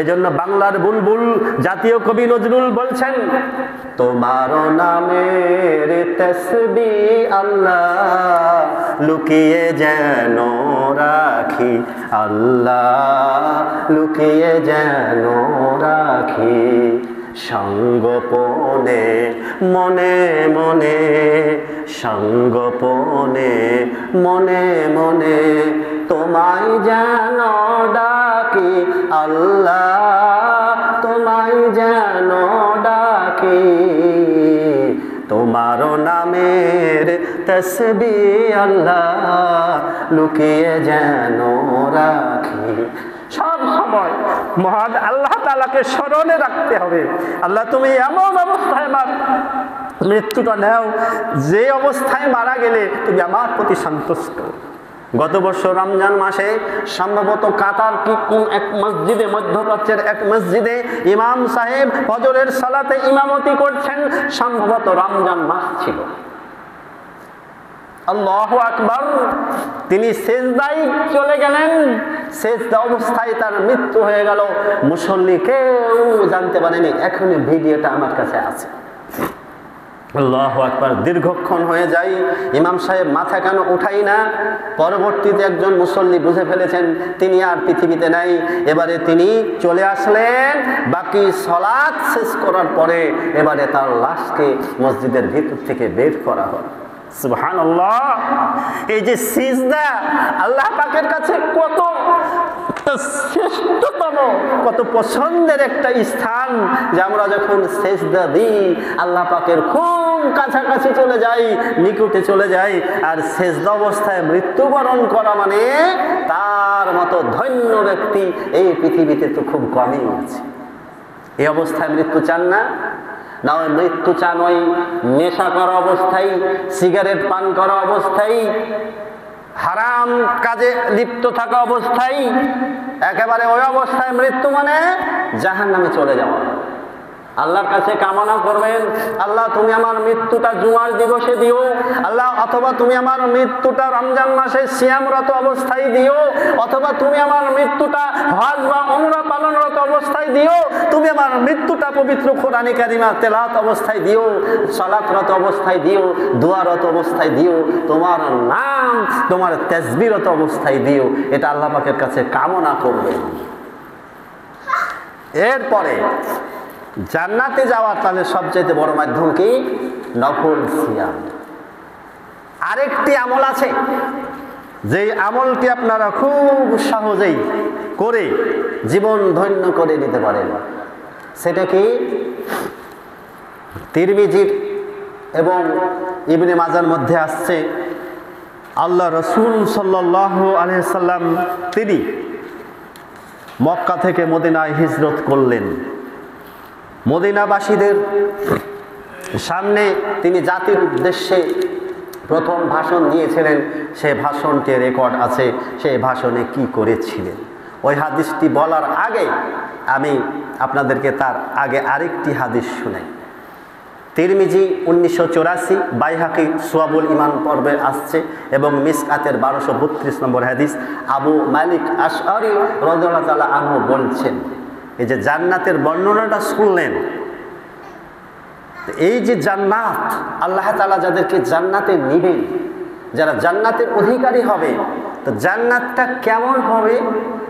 এজন্য বাংলার বুলবুল জাতীয় কবি নজরুল বলছেন, তোমার নামের তাসবিহ আল্লাহ লুকিয়ে যেন রাখি, আল্লাহ লুকিয়ে যেন রাখি, সঙ্গোপনে মনে মনে, সঙ্গোপনে মনে মনে, তোমায় যেন ডাকি আল্লাহ, তোমায় যেন ডাকি, তোমার নামের তাসবিহ আল্লাহ লুকিয়ে যেন রাখি। সব সময় মহান আল্লাহ তাআলাকে স্মরণে রাখতে হবে। আল্লাহ তুমি এমন অবস্থায় আমার মৃত্যুটা নাও যে অবস্থায় মারা গেলে তুমি আমার প্রতি সন্তুষ্ট। গত বছর রমজান মাসে সম্ভবত কাতার কি কোন এক মসজিদে, মধ্যপ্রাচ্যের এক মসজিদে ইমাম সাহেব ফজরের সালাতে ইমামতি করছেন, সম্ভবত রমজান মাস ছিল। আল্লাহু আকবার, তিনি সেজদায় চলে গেলেন, সেজদা অবস্থায় তার মৃত্যু হয়ে গেল, মুসল্লি কেউ জানতে পারেনি। এখন ভিডিওটা আমার কাছে আছে। আল্লাহু আকবার, দীর্ঘক্ষণ হয়ে যায়, ইমাম সাহেব মাথা কেন উঠাই না। পরবর্তীতে একজন মুসল্লি বুঝে ফেলেছেন তিনি আর পৃথিবীতে নাই। এবারে তিনি চলে আসলেন, বাকি সালাত শেষ করার পরে এবারে তার লাশকে মসজিদের ভিতর থেকে বের করা হয়। সুবহানাল্লাহ, এই যে সিজদা আল্লাহ পাকের কাছে কত শ্রেষ্ঠতম, কত পছন্দের একটা স্থান, যে আমরা যখন সিজদা দিই আল্লাহ পাকের খুব কাছাকাছি চলে যাই, নিকটে চলে যাই। আর সিজদা অবস্থায় মৃত্যুবরণ করা মানে তার মতো ধন্য ব্যক্তি এই পৃথিবীতে তো খুব কমই আছে। এই অবস্থায় মৃত্যু চান না? না ওই মৃত্যু চান ওই নেশা করা অবস্থায়, সিগারেট পান করা অবস্থায়, হারাম কাজে লিপ্ত থাকা অবস্থায়, একেবারে ওই অবস্থায় মৃত্যু মানে জাহান্নামে চলে যাওয়া। আল্লাহর কাছে কামনা করবেন, আল্লাহ তুমি আমার মৃত্যুটা জুমার দিবসে দিও, আল্লাহ, অথবা তুমি আমার মৃত্যুটা রমজান মাসে সিয়ামরত অবস্থায় দিও, অথবা তুমি আমার মৃত্যুটা হজ বা উমরা পালনরত অবস্থায় দিও, তুমি আমার মৃত্যুটা পবিত্র কোরআনে কারিমা তেলাওয়াত অবস্থায় দিও, সালাতরত অবস্থায় দিও, দুআরত অবস্থায় দিও, তোমার নাম তোমার তাসবিহরত অবস্থায় দিও। এটা আল্লাহ পাকের কাছে কামনা করবেন। এরপরে জান্নাতে যাওয়ার তাহলে সবচেয়ে বড় মাধ্যম কি? নফল সিয়াম। আরেকটি আমল আছে, যে আমলটি আপনারা খুব সহজেই করে জীবন ধন্য করে নিতে পারেন। সেটা কি? তিরমিজির এবং ইবনে মাজার মধ্যে আসছে, আল্লাহ রসুল সাল্লাল্লাহু আলাইহি সাল্লাম তিনি মক্কা থেকে মদিনায় হিজরত করলেন। মদিনাবাসীদের সামনে তিনি জাতির উদ্দেশ্যে প্রথম ভাষণ দিয়েছিলেন। সেই ভাষণটি রেকর্ড আছে, সেই ভাষণে কি করেছিলেন। ওই হাদিসটি বলার আগে আমি আপনাদেরকে তার আগে আরেকটি হাদিস শুনাই। তিরমিজি 1984, বাইহাকি সুয়াবুল ইমান পর্বে আসছে এবং মিসকাতের 1232 নম্বর হাদিস। আবু মালিক আশআরি রাদিয়াল্লাহু তাআলা আনহু বলছেন, এই যে জান্নাতের বর্ণনাটা শুনলেন, এই যে জান্নাত, আল্লাহ তাআলা যাদেরকে জান্নাতে নিবেন, যারা জান্নাতের অধিকারী হবে, তো জান্নাতটা কেমন হবে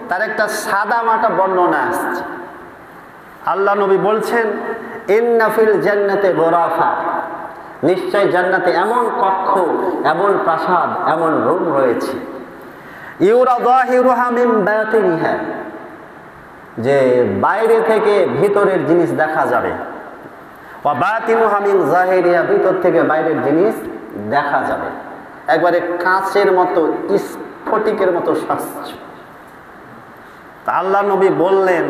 তার একটা সাদা মাটা বর্ণনা আসছে। আল্লাহ নবী বলছেন, ইন্না ফিল জান্নাতে গোরাফা, নিশ্চয় জান্নাতে এমন কক্ষ, এমন প্রাসাদ, এমন রুম রয়েছে, ইউরা যাহিরুহা মিন বাতিনিহা, যে বাইরে থেকে ভিতরের জিনিস দেখা যাবে, ওয়া বাতিনুহা মিন যাহিরিহা, ভিতর থেকে বাইরের জিনিস দেখা যাবে, একবারে কাঁচের মতো, স্ফটিকের মতো স্বচ্ছ। তা আল্লাহ নবী বললেন,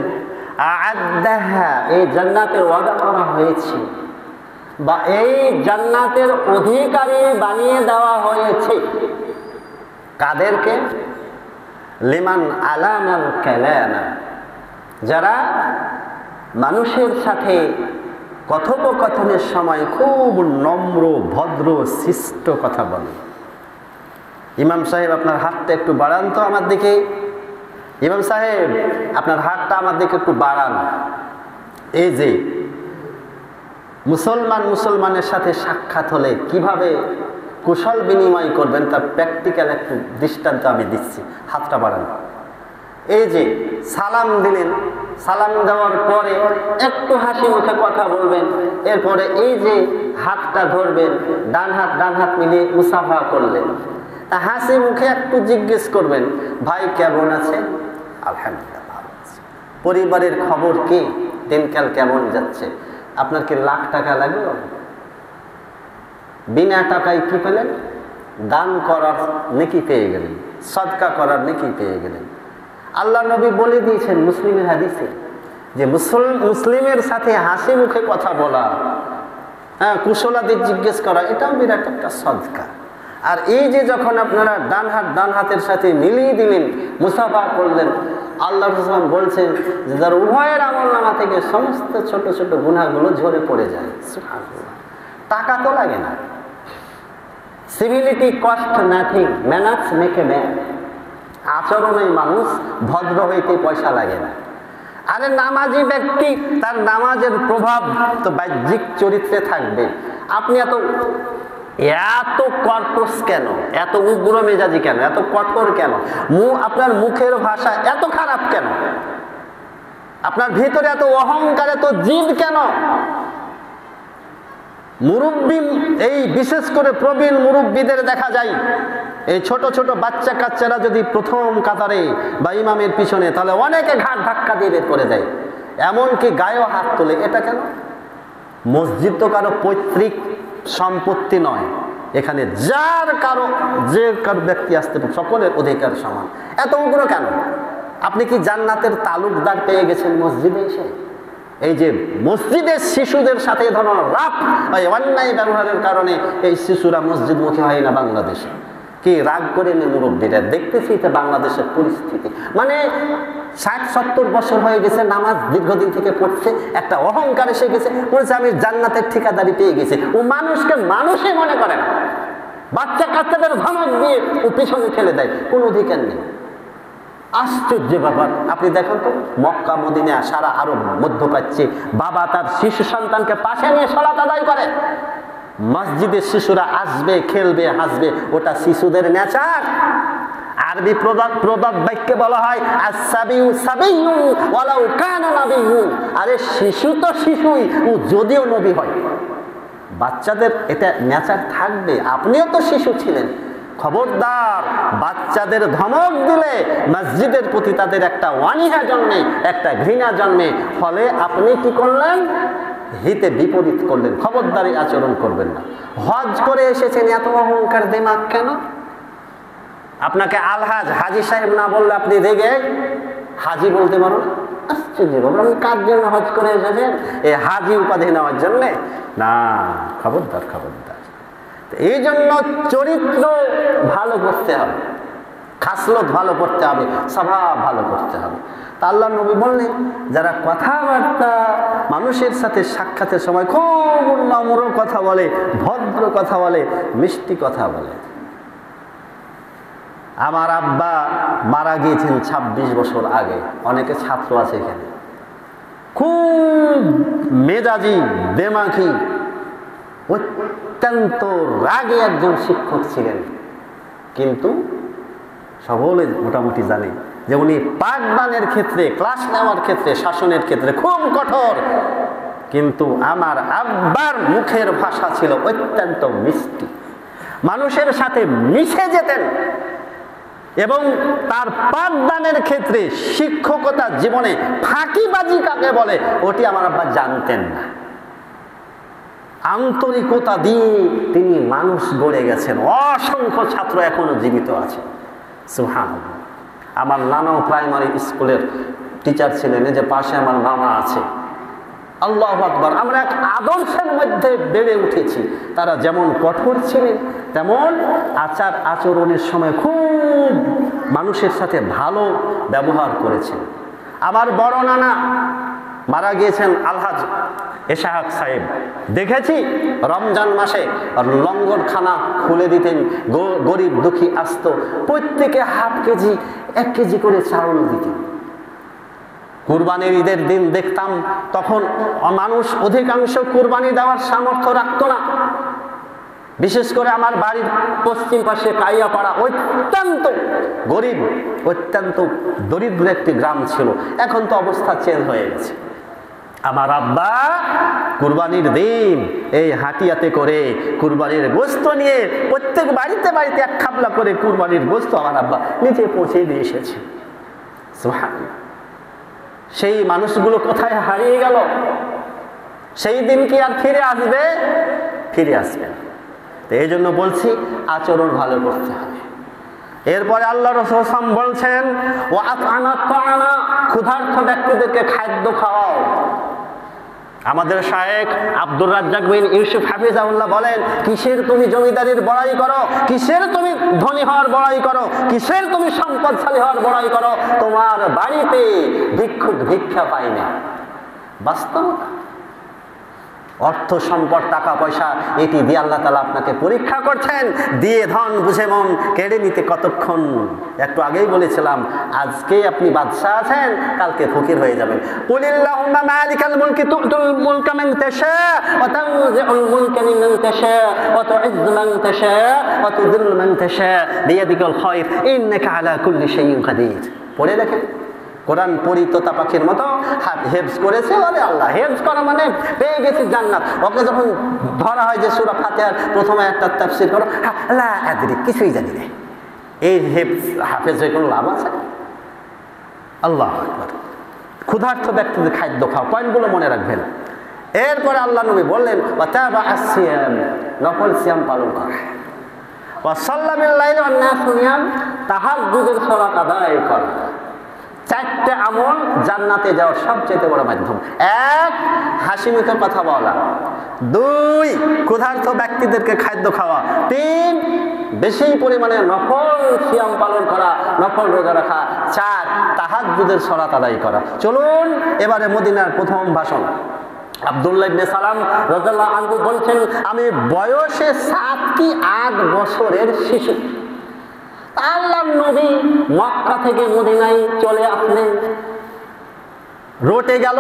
আ'আদ্দাহা, এই জান্নাতের ওয়াদা করা হয়েছে, বা এই জান্নাতের অধিকারী বানিয়ে দেওয়া হয়েছে কাদেরকে? লিমান আলানাল কালামা, যারা মানুষের সাথে কথোপকথনের সময় খুব নম্র, ভদ্র, শিষ্ট কথা বলে। ইমাম সাহেব আপনার হাতটা একটু বাড়ান তো আমার দিকে। ইমাম সাহেব আপনার হাতটা আমার দিকে একটু বাড়ান। এই যে মুসলমানের সাথে সাক্ষাৎ হলে কিভাবে কুশল বিনিময় করবেন তার প্র্যাকটিক্যাল একটু দৃষ্টান্ত আমি দিচ্ছি। হাতটা বাড়ান। এই যে সালাম দিলেন, সালাম দেওয়ার পরে একটু হাসি মুখে কথা বলবেন, এরপরে এই যে হাতটা ধরবেন, ডান হাত মিলিয়ে মুসাফা করলেন, হাসি মুখে একটু জিজ্ঞেস করবেন, ভাই কেমন আছে? আলহামদুলিল্লাহ ভালো আছে। পরিবারের খবর কি? দিনকাল কেমন যাচ্ছে? আপনার কি লাখ টাকা লাগলো? বিনা টাকায় কি পেলেন? দান করার নেকি পেয়ে গেলেন, সদকা করার নেকি পেয়ে গেলেন। আল্লাহ নবী বলে দিয়েছেন মুসলিমের হাদিসে যে মুসলিমের সাথে হাসি মুখে কথা বলা, কুশলাদি জিজ্ঞেস করা, এটাও বিরাট একটা সদকা। আর এই যে যখন আপনারা ডান হাতের সাথে মিলিয়ে দিলেন, মুসাফা করলেন, আল্লাহ রাসূল বলছেন যে যার উভয়ের আমলনামা থেকে সমস্ত ছোট ছোট গুনাহগুলো ঝরে পড়ে যায়। সুবহানাল্লাহ। টাকা তো লাগে না। Civility cost nothing, manners make a man. আচরণে মানুষ ভদ্র হইতে পয়সা লাগে না। আরে নামাজি ব্যক্তি, তার নামাজের প্রভাব তো বাহ্যিক চরিত্রে থাকবে। আপনি এত কর্কশ কেন, এত উগ্র মেজাজি কেন, এত কঠোর কেন? আপনার মুখের ভাষা এত খারাপ কেন? আপনার ভিতরে এত অহংকার, এত জিদ কেন? মুরব্বী, এই বিশেষ করে প্রবীণ মুরব্বীদের দেখা যায়, এই ছোট ছোট বাচ্চা কাচ্চারা যদি প্রথম কাতারে বা ইমামের পিছনে, তাহলে অনেকে ঘাট ধাক্কা দিয়ে বের করে দেয়, এমনকি গায়েও হাত তোলে। এটা কেন? মসজিদ তো কারো পৈতৃক সম্পত্তি নয়, এখানে যে কারো ব্যক্তি আসতে পারে, সকলের অধিকার সমান। এত উগ্র কেন? আপনি কি জান্নাতের তালুকদার পেয়ে গেছেন মসজিদে এসে? এই যে মসজিদের শিশুদের সাথে এই ধরনের রাগ, অন্যায় ব্যবহারের কারণে এই শিশুরা মসজিদমুখী হয় না বাংলাদেশে। কি রাগ করে মুরব্বীরা? দেখতেছি এটা বাংলাদেশের পরিস্থিতি। মানে ৬০-৭০ বছর হয়ে গেছে, নামাজ দীর্ঘদিন থেকে পড়ছে, একটা অহংকার এসে গেছে, বলছে আমি জান্নাতের ঠিকাদারি পেয়ে গেছে। ও মানুষকে মানুষই মনে করে না, বাচ্চা কাচ্চাদের ধমক দিয়ে ও পিছনে ঠেলে দেয়, কোনো অধিকার নেই। আশ্চর্য ব্যাপার। আপনি দেখেন তো, মক্কা মদিনা সারা আরব মধ্যপ্রাচ্যে বাবা তার শিশু সন্তানকে পাশে নিয়ে সালাত আদায় করে। মসজিদের শিশুরা আসবে, খেলবে, হাসবে, ওটা শিশুদের নেচার। আরবি প্রবাদ বাক্যে বলা হয় আস-সাবিউ সাবিয়্যুন ওয়ালাউ কানা নাবিয়্যুন। আরে শিশু তো শিশুই, ও যদিও নবী হয়। বাচ্চাদের এটা নেচার থাকবে। আপনিও তো শিশু ছিলেন। খবরদার, বাচ্চাদের ধমক দিলে মসজিদের প্রতি তাদের একটা অনীহা জন্মে, একটা ঘৃণা জন্মে। ফলে আপনি কি করলেন? হিতে বিপরীত করলেন। খবরদারি আচরণ করবেন না। হজ করে এসেছেন, এত অহংকার দিমাগ কেন? আপনাকে আলহাজ, হাজী সাহেব না বললে আপনি রেগে হাজী বলতে পারো না? আশ্চর্য। আপনি কার জন্য হজ করে এসেছেন? এই হাজী উপাধি নেওয়ার জন্যে? না, খবরদার, খবরদার। এই জন্য চরিত্র ভালো করতে হবে, খাসলত ভালো করতে হবে, স্বভাব ভালো করতে হবে। তা আল্লাহ নবী বললেন, যারা কথাবার্তা মানুষের সাথে সাক্ষাতের সময় খুব নম্র কথা বলে, ভদ্র কথা বলে, মিষ্টি কথা বলে। আমার আব্বা মারা গিয়েছেন ২৬ বছর আগে। অনেকে ছাত্র আছে এখানে, খুব মেজাজি, দেমাখি, অত্যন্ত রাগী একজন শিক্ষক ছিলেন। কিন্তু সকলে মোটামুটি জানে যে উনি পাঠদানের ক্ষেত্রে, ক্লাস নেওয়ার ক্ষেত্রে, শাসনের ক্ষেত্রে খুব কঠোর। কিন্তু আমার আব্বার মুখের ভাষা ছিল অত্যন্ত মিষ্টি, মানুষের সাথে মিশে যেতেন। এবং তার পাঠদানের ক্ষেত্রে, শিক্ষকতা জীবনে ফাঁকিবাজি কাকে বলে ওটি আমার আব্বা জানতেন না। আন্তরিকতা দিয়ে তিনি মানুষ গড়ে গেছেন। অসংখ্য ছাত্র এখনো জীবিত আছে। সুবহানাল্লাহ। আমার নানাও প্রাইমারি স্কুলের টিচার ছিলেন, এই যে পাশে আমার মামা আছে। আল্লাহু আকবার। আমরা এক আদর্শের মধ্যে বেড়ে উঠেছি। তারা যেমন কঠোর ছিলেন, তেমন আচার আচরণের সময় খুব মানুষের সাথে ভালো ব্যবহার করেছেন। আমার বড় নানা মারা গিয়েছেন আলহাজ এশাহাক সাহেব দেখেছি রমজান মাসে লঙ্গরখানা খুলে দিতেন, গরিব দুঃখী আসতো, প্রত্যেকে হাফ কেজি 1 কেজি করে চাউল দিতেন। কুরবানির ঈদের দিন দেখতাম তখন মানুষ অধিকাংশ কুরবানি দেওয়ার সামর্থ্য রাখতো না। বিশেষ করে আমার বাড়ির পশ্চিম পাশে কাইয়াপাড়া অত্যন্ত গরিব, অত্যন্ত দরিদ্র একটি গ্রাম ছিল। এখন তো অবস্থা চেঞ্জ হয়ে গেছে। আমার আব্বা কুরবানির দিন এই হাটিয়াতে করে কুরবানির গোশত নিয়ে প্রত্যেক বাড়িতে বাড়িতে 1 খাবলা করে কুরবানির গোশত আমার আব্বা নিচে পৌঁছে দিয়ে এসেছে। সুবহানাল্লাহ। সেই মানুষগুলো কোথায় হারিয়ে গেল? সেই দিন কি আর ফিরে আসবে? ফিরে আসবে না। এই জন্য বলছি আচরণ ভালো করতে হবে। এরপরে আল্লাহ রাসূল সাল্লাল্লাহু আলাইহি ওয়াসাল্লাম বলছেন, ওয়া আত'আমা তা'আমা, ক্ষুধার্ত ব্যক্তিদেরকে খাদ্য খাওয়াও। আমাদের শায়েখ আব্দুর রাজ্জাক বিন ইউসুফ হাফিজাহুল্লাহ বলেন, কিসের তুমি জমিদারির বড়াই করো, কিসের তুমি ধনী হওয়ার বড়াই করো, কিসের তুমি সম্পদশালী হওয়ার বড়াই করো? তোমার বাড়িতে ভিক্ষুক ভিক্ষা পায় না। বাস্তবতা। অর্থ সম্পদ টাকা পয়সা এটি দিয়ে আল্লাহ তাআলা আপনাকে পরীক্ষা করছেন। দিয়ে ধন বুঝে মন কেড়ে নিতে কতক্ষণ? একটু আগেই বলেছিলাম, আজকে আপনি বাদশা আছেন, কালকে ফকির হয়ে যাবেন। কুলিল্লাহুম্মা মালিকাল মুলকি তু'তুল মুলকা মান তাশা ওয়া তানজি'ুল মুলকা মিম্মান তাশা ওয়া তু'ইজ্জু মান তাশা ওয়া তুযিল্লু মান তাশা বিয়াদিকাল খায়র ইন্নাকা আলা কুল্লি শাইইন কাদির। পড়ে দেখেন, কোরআন পড়ি তোতা পাখির মতো হেফজ করেছে। বলে আল্লাহ হেফজ করা মানে পেয়ে গেছি জান্নাত। ওকে যখন ধরা হয় যে সূরা ফাতিহার প্রথমে একটা তাফসীর করো, লা আদরি, কিছুই জানি না, এই হেফজ হাফেজ হয়ে কোনো লাভ আছে? আল্লাহু আকবার। ক্ষুধার্ত ব্যক্তিদের খাদ্য খাও, পয়েন্টগুলো মনে রাখবেন। এরপরে আল্লাহ নবী বললেন, ওয়া তাবাআস সিয়াম, নফল সিয়াম পালন করা। ওয়া সাল্লামিল লাইলি ওয়ান নাসু নিয়াম, তাহাজ্জুদের সালাত আদায় করা। 4টে আমল জান্নাতে যাওয়ার সবচেয়ে বড় মাধ্যম। 1, হাসি মুখে কথা বলা। 2, ক্ষুধার্ত ব্যক্তিদেরকে খাদ্য খাওয়া। 3, বেশি পরিমাণে নফল সিয়াম পালন করা, নফল রোজা রাখা। 4, তাহাজ্জুদের সালাত আদায় করা। চলুন এবারে মদিনার প্রথম ভাষণ। আব্দুল্লাহ ইবনে সালাম রাদিয়াল্লাহু আনহু বলছেন, আমি বয়সে 7 কি 8 বছরের শিশু। আল্লাহর নবী মক্কা থেকে মদিনায় চলে আসলেন। রটে গেল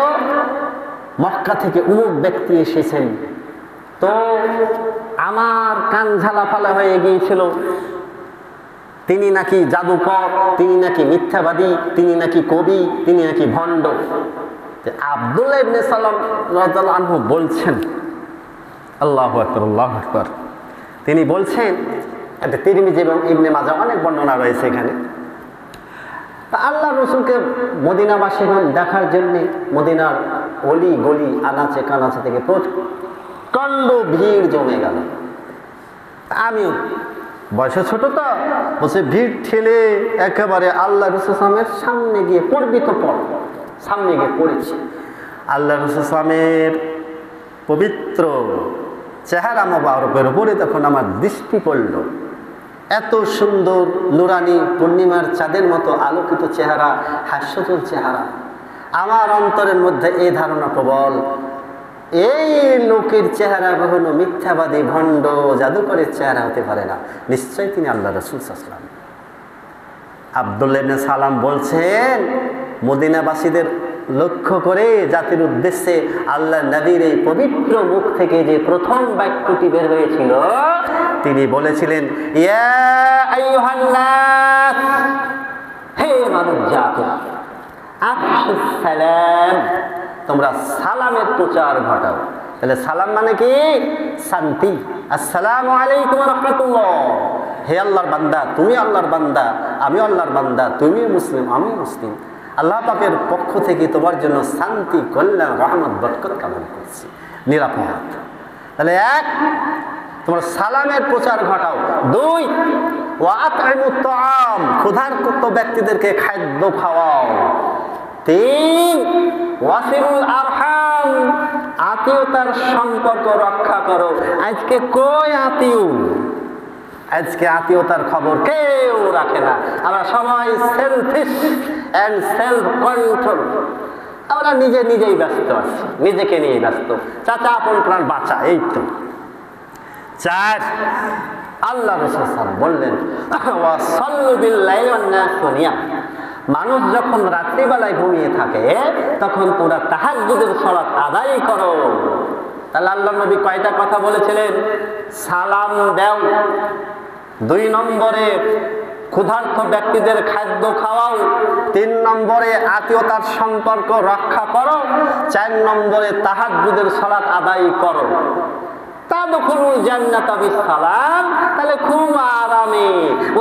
মক্কা থেকে অমুক ব্যক্তি এসেছেন। তো আমার কান ঝালাফালা হয়ে গিয়েছিল, তিনি নাকি জাদুকর, তিনি নাকি মিথ্যাবাদী, তিনি নাকি কবি, তিনি নাকি ভণ্ড। আব্দুল্লাহ ইবনে সালাম রাদিয়াল্লাহু আনহু বলছেন, আল্লাহু আকবার, আল্লাহু আকবার। তিনি বলছেন, এটা তিরমিজি এবং ইবনে মাজাহ অনেক বর্ণনা রয়েছে এখানে। আল্লাহ রসুলকে মদিনাবাসীগণ দেখার জন্য মদিনার অলি গলি আনাচে কানাচে থেকে প্রচণ্ড ভিড় জমে গেল। আমিও বয়সে ছোট তো, বসে ভিড় ঠেলে একেবারে আল্লাহ রসুলের সামনে গিয়ে পড়বি তো পড়, সামনে গিয়ে পড়েছি। আল্লাহ রসুলের পবিত্র চেহারা মোবারকের উপরে তখন আমার দৃষ্টি পড়ল। এত সুন্দর নুরানি পূর্ণিমার চাঁদের মতো আলোকিত চেহারা, হাস্যজল চেহারা। আমার অন্তরের মধ্যে এই ধারণা প্রবল, এই লোকের চেহারা কখনো মিথ্যাবাদী ভণ্ড জাদুকরের চেহারা হতে পারে না, নিশ্চয়ই তিনি আল্লাহ রাসূল সাল্লাল্লাহু আলাইহি ওয়াসাল্লাম। আব্দুল্লাহ ইবনে সালাম বলছেন, মদিনাবাসীদের লক্ষ্য করে জাতির উদ্দেশ্যে আল্লাহ নবীর এই পবিত্র মুখ থেকে যে প্রথম বাক্যটি বের হয়েছিল, তিনি বলেছিলেন, ইয়া আইয়ুহান নাস, হে মানব জাতি, আফশুস সালাম, তোমরা সালামের প্রচার ঘটাও। তাহলে সালাম মানে কি? শান্তি। আসসালামু আলাইকুম ওয়া রাহমাতুল্লাহ। হে আল্লাহর বান্দা, তুমি আল্লাহর বান্দা, আমি আল্লাহর বান্দা, তুমি মুসলিম, আমি মুসলিম। আল্লাহ পাকের পক্ষ থেকে তোমার জন্য শান্তি, কল্যাণ, রহমত, বরকত কামনা করছি, নিরাপদ। তাহলে 1, তোমরা সালামের প্রচার ঘটাও। 2, ওয়া আত'ইমুত তা'আম, ক্ষুধার্ত ব্যক্তিদেরকে খাদ্য খাওয়াও। 3, ওয়াসিলুল আরহাম, আত্মীয়তার সম্পর্ক রক্ষা করো। আজকে কই আত্মীয়? আজকে আত্মীয়তার খবর কেউ রাখে না। আমরা সবাই সেলফিশ অ্যান্ড সেলফ কন্ট্রোল। আমরা নিজেই ব্যস্ত আছি, নিজেকে নিয়ে ব্যস্ত। চাচা আপন প্রাণ বাঁচা, এই তো। 4, আল্লাহ রাসূল বললেন ওয়াসাল্লু বিল লাইলি ওয়ান নাসু নিয়াম, মানুষ যখন রাত্রিবেলায় ঘুমিয়ে থাকে তখন তোমরা তাহাজ্জুদের সালাত আদায় করো। তাহলে আল্লাহ নবী কয়টা কথা বলেছিলেন? সালাম দাও, 2 নম্বরে ক্ষুধার্ত ব্যক্তিদের খাদ্য খাওয়াও, 3 নম্বরে আত্মীয়তার সম্পর্ক রক্ষা করো, 4 নম্বরে তাহাজ্জুদের সালাত আদায় করো। তাদখুলুল জান্নাতা বিসসালাম, তাহলে খুব আরামে,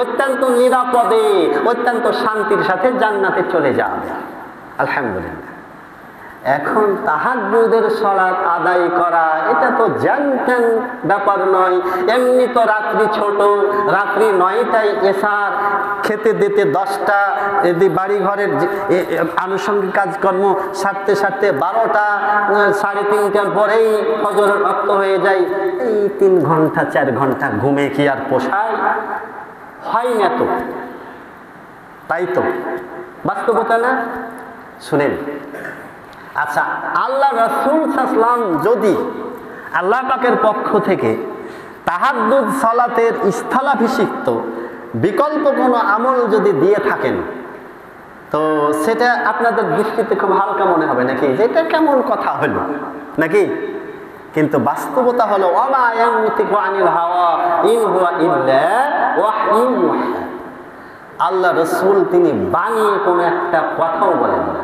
অত্যন্ত নিরাপদে, অত্যন্ত শান্তির সাথে জান্নাতে চলে যাবে। আলহামদুলিল্লাহ। এখন তাহাজ্জুদের সালাত আদায় করা এটা তো জানতেন ব্যাপার নয়। এমনি তো রাত্রি ছোট, রাত্রি 9টায় এশার খেতে দিতে 10টা, যদি বাড়ি ঘরের আনুষঙ্গিক কাজকর্ম সারতে 12টা, 3:30টার পরেই ফজরের রক্ত হয়ে যায়। এই 3 ঘন্টা 4 ঘন্টা ঘুমে কি আর পোষায়? হয় না তো, তাই তো বাস্তবতা না? শুনেন, আচ্ছা, আল্লাহ রাসূল সাল্লাল্লাহু আলাইহি ওয়াসাল্লাম যদি আল্লাহ পাকের পক্ষ থেকে তাহাজ্জুদ সালাতের স্থলাভিষিক্ত বিকল্প কোনো আমল যদি দিয়ে থাকেন, তো সেটা আপনাদের দৃষ্টিতে খুব হালকা মনে হবে নাকি, যে এটা কেমন কথা হলো নাকি? কিন্তু বাস্তবতা হলো ওমা ইয়ানতিকু আনিল হাওয়া ইন হুয়া ইল্লা ওয়াহয়ুন ইউহা। আল্লাহ রাসূল তিনি বানিয়ে কোনো একটা কথাও বলেন না।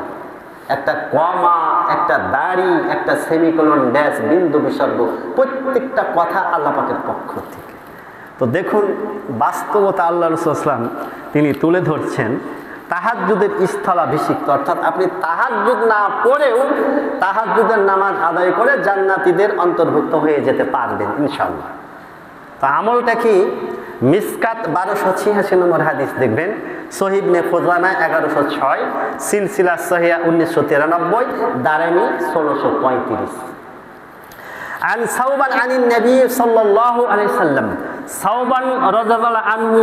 একটা কমা, একটা দাড়ি, একটা সেমিকোলন, ড্যাশ, বিন্দু বিসর্গ, প্রত্যেকটা কথা আল্লাহ পাকের পক্ষ থেকে। তো দেখুন বাস্তবতা আল্লাহ রাসূল সাল্লাল্লাহু আলাইহি ওয়াসাল্লাম তিনি তুলে ধরছেন তাহাজ্জুদের স্থলাভিষিক্ত, অর্থাৎ আপনি তাহাজ্জুদ না পড়েও তাহাজ্জুদের নামাজ আদায় করে জান্নাতীদের অন্তর্ভুক্ত হয়ে যেতে পারবেন ইনশাআল্লাহ। তো আমলটা কি? মিসকাত 1286 নম্বর হাদিস দেখবেন, সহিহ ইবনে খুজাইমা 1106, সিলসিলা সহিহা 1993, দারামি 1635। আন সাওবান আনিন নবী সাল্লাল্লাহু আলাইহি সাল্লাম, সাওবান রাদিয়াল্লাহু আনহু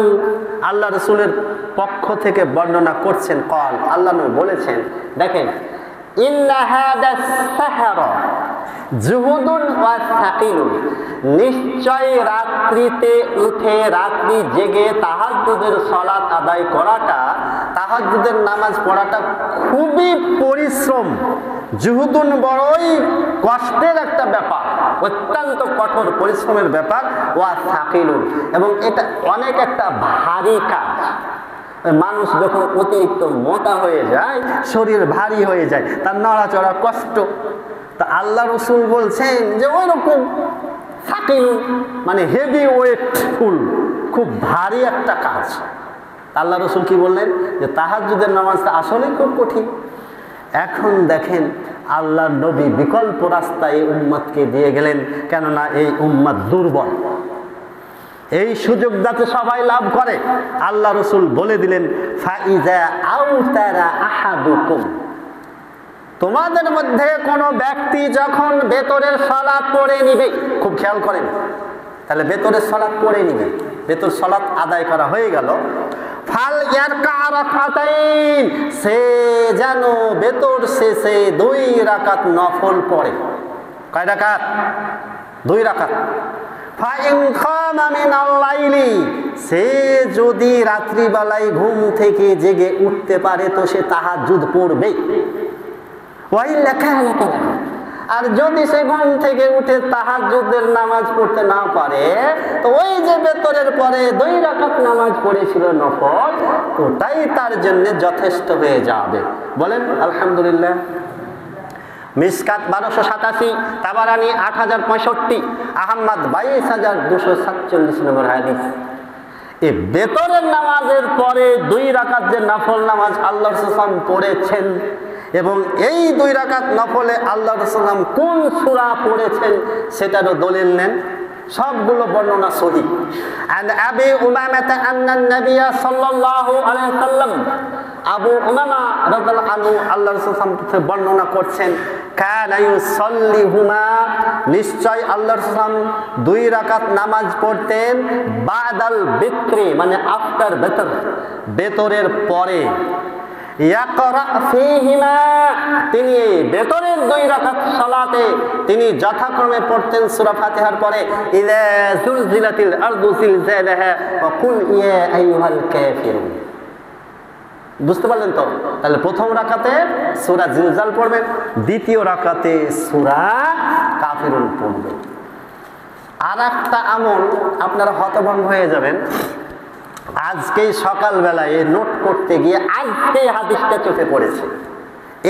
আল্লাহ রাসূলের পক্ষ থেকে বর্ণনা করছেন, قال আল্লাহ নবী বলেছেন, দেখেন, ইন্না হাদাস সাহরা জুহুদুন ওয়া সাকিলুন, নিশ্চয় রাত্রিতে উঠে রাত্রি জেগে তাহাজ্জুদের সালাত আদায় করাটা, তাহাজ্জুদের নামাজ পড়াটা খুবই পরিশ্রম। জুহুদুন বড়ই কষ্টের একটা ব্যাপার, অত্যন্ত কঠোর পরিশ্রমের ব্যাপার। ওয়া সাকিলুন, এবং এটা অনেক একটা ভারী কাজ। মানুষ যখন অতিরিক্ত মোটা হয়ে যায়, শরীর ভারী হয়ে যায়, তার নড়াচড়া কষ্ট। তা আল্লাহ রাসূল বলছেন যে ওই রকম সাকিলুন মানে হেভি ওয়েটফুল, খুব ভারী একটা কাজ। আল্লাহ রাসূল কি বললেন? যে তাহাজ্জুদের নামাজটা আসলেই খুব কঠিন। এখন দেখেন আল্লাহর নবী বিকল্প রাস্তা এই উম্মতকে দিয়ে গেলেন, কেননা এই উম্মত দুর্বল। এই সুযোগ যাতে সবাই লাভ করে, আল্লাহ রাসূল বলে দিলেন, ফাইজা আউতারা আহাদুকুম, তোমাদের মধ্যে কোনো ব্যক্তি যখন বেতরের সালাত পড়ে নিবে, খুব খেয়াল করেন, তাহলে বেতরের সালাত পড়ে নিবে, বেতর সালাত আদায় করা হয়ে গেল, ফাল ইয়ারকা রাকাতাইন, সে যেন বেতর শেষে 2 রাকাত নফল পড়ে। কয় রাকাত? 2 রাকাত। ফাইন খামা মিনাল লাইলি, সে যদি রাত্রিবেলায় ঘুম থেকে জেগে উঠতে পারে তো সে তাহাজ্জুদ পড়বে। ওয়াইল্লা কানা, আর যদি সে ঘুম থেকে উঠে তাহাজ্জুদের নামাজ পড়তে না পারে, তো ওই যে বেতরের পরে 2 রাকাত নামাজ পড়েছিল নফল, ওটাই তার জন্য যথেষ্ট হয়ে যাবে। বলেন আলহামদুলিল্লাহ। মিসকাত 1287, তাবারানি 8065, আহমদ 22247 নম্বর হাদিস। এই বেতরের নামাজের পরে 2 রাকাত যে নফল নামাজ আল্লাহ রাসূল সাল্লাল্লাহু আলাইহি ওয়াসাল্লাম পড়েছেন, এবং এই 2 রাকাত নফলে আল্লাহ রাসূল সাল্লাল্লাহু আলাইহি ওয়াসাল্লাম কোন সূরা পড়েছেন সেটারও দলিল নেন, সবগুলো বর্ণনা সহিহ। আন আবি উমামাহ আন্না নবী সাল্লাল্লাহু আলাইহি ওয়াসাল্লাম, আবু উমামা রাদিয়াল্লাহু আনহু আল্লাহ রাসূল সাল্লাল্লাহু আলাইহি ওয়াসাল্লাম বর্ণনা করছেন, কানা ইউসাল্লিহুমা, নিশ্চয় আল্লাহ রাসূল সাল্লাল্লাহু আলাইহি ওয়াসাল্লাম 2 রাকাত নামাজ পড়তেন বাদাল বিত্রি, মানে আফটার বেতর, বেতরের পরে। ইয়াকরা ফীহিমা, তিনি ভেতরের 2 রাকাত সালাতে তিনি যথাক্রমে পড়তেন সূরা ফাতিহার পরে ইযা যুলজিলাতিল আরদু জিলজালাহা ওয়া কুল ইয়া আইয়ুহাল কাফিরুন। বুঝতে পারলেন তো? তাহলে প্রথম রাকাতে সূরা জিলজাল পড়বেন, দ্বিতীয় রাকাতে সূরা কাফিরুন পড়বেন। আর একটা আমল আপনারা হতভম্ব হয়ে যাবেন, আজকেই সকালবেলায় নোট করতে গিয়ে আজকেই হাদিসটা চোখে পড়েছে।